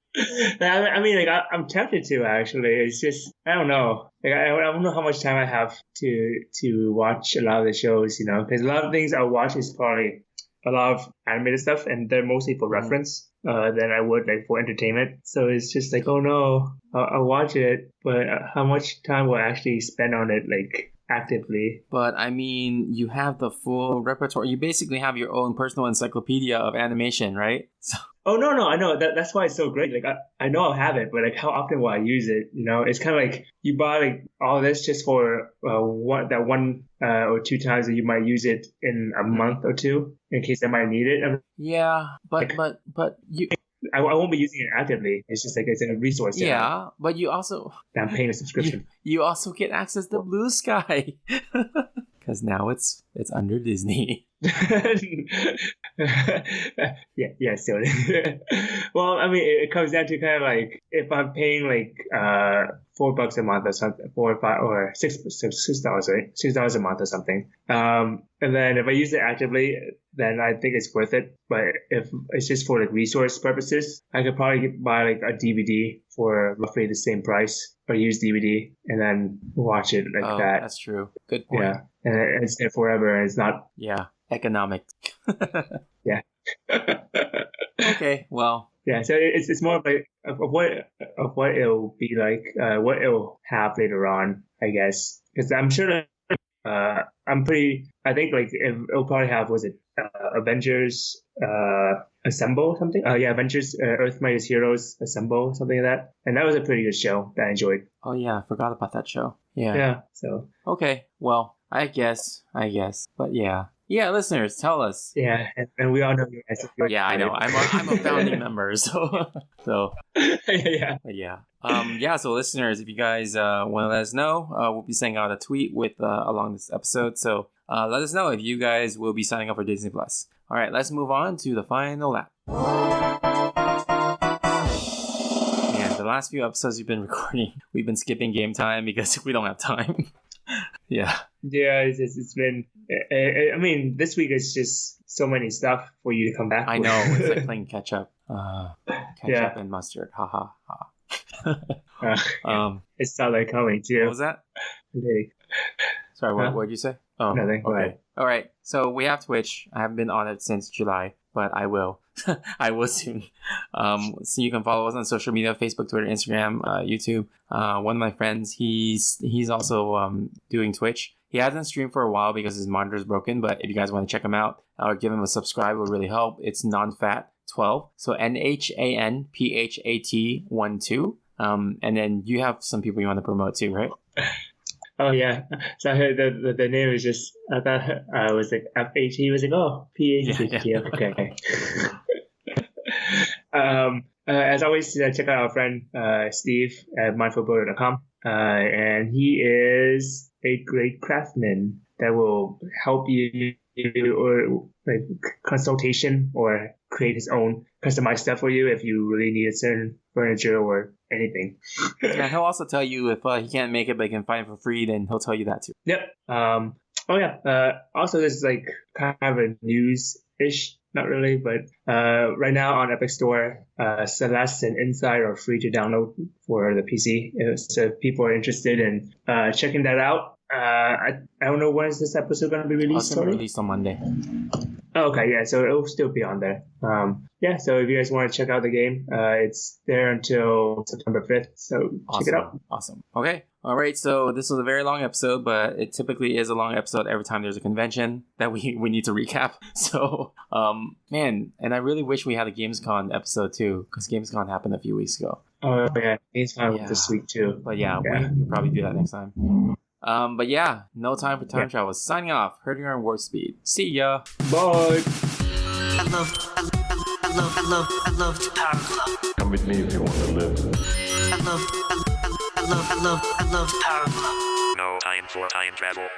I mean, like, I'm tempted to, actually. It's just, I don't know. Like, I don't know how much time I have to watch a lot of the shows, because a lot of things I watch is probably a lot of animated stuff, and they're mostly for reference than I would, like, for entertainment. So it's just like, oh no, I'll watch it, but how much time will I actually spend on it, like, actively? But I mean, you have the full repertoire. You basically have your own personal encyclopedia of animation, right? So. Oh no, I know that's why it's so great. Like I know I'll have it, but like how often will I use it? It's kind of like you buy like all this just for one or two times that you might use it in a month or two in case I might need it. But you. I won't be using it actively. It's just like it's a resource. Yeah, but you also... I'm paying a subscription. You also get access to Blue Sky. Because now it's under Disney. Yeah, so... Well, I mean, it comes down to kind of like, if I'm paying like $4 a month or something, $4 or $5 or $6, right? $6 a month or something. And then if I use it actively, then I think it's worth it. But if it's just for like resource purposes, I could probably buy like a DVD for roughly the same price, or use DVD and then watch it like that. That's true. Good point. Yeah, and it's there forever, and it's not. Yeah, economics. Yeah. Okay. Well. Yeah. So it's more of what it'll be like, what it'll have later on, I guess, because I'm sure. I think like it'll probably have, was it Avengers Assemble something? Yeah, Avengers Earth Mightiest Heroes Assemble, something like that. And that was a pretty good show that I enjoyed. Oh yeah, I forgot about that show. Yeah. So Okay. Well, I guess. But yeah. Yeah, listeners, tell us. yeah, and we all know you guys. Yeah, I know. I'm a founding member, so Yeah. but yeah. So listeners, if you guys want to let us know, we'll be sending out a tweet with along this episode. So let us know if you guys will be signing up for Disney Plus. All right, let's move on to the final lap. And the last few episodes we've been recording, we've been skipping game time because we don't have time. Yeah. Yeah, it's been. I mean, this week is just so many stuff for you to come back. I with. know. It's like playing catch up. Ketchup and mustard. Ha ha ha. It's not like coming too. What was that? Sorry, what did you say? Oh, nothing. Go ahead. All right. So we have Twitch. I haven't been on it since July, but I will. I will soon. So you can follow us on social media: Facebook, Twitter, Instagram, YouTube. One of my friends, he's also doing Twitch. He hasn't streamed for a while because his monitor is broken. But if you guys want to check him out or give him a subscribe, it would really help. It's NonFat12. So NHANPHAT12. And then you have some people you want to promote too, right? Oh yeah. So I heard the name is just. I thought I was like FHE. Was like PHE. Yeah. Okay. As always, check out our friend Steve at mindfulbuilder.com. And he is a great craftsman that will help you or like consultation or create his own customized stuff for you if you really need a certain furniture or anything. Yeah, he'll also tell you if he can't make it but he can find it for free, then he'll tell you that too. Yep. Also, this is like kind of a news-ish, not really, but right now on Epic Store, Celeste and Inside are free to download for the PC. So if people are interested in checking that out. I don't know when is this episode going to be released. It's going to be released on Monday. Oh, okay, yeah, so it'll still be on there. So if you guys want to check out the game, it's there until September 5th, so check it out. Awesome. Okay. All right, so this was a very long episode, but it typically is a long episode every time there's a convention that we need to recap. So, man, and I really wish we had a GamesCon episode too, because GamesCon happened a few weeks ago. Oh, yeah, GamesCon this week too. But we'll probably do that next time. But yeah, no time for time travel. Signing off. Hurting our warp speed. See ya. Bye. I love the Power Club. Come with me if you want to live. I love the Power Club. No time for time travel.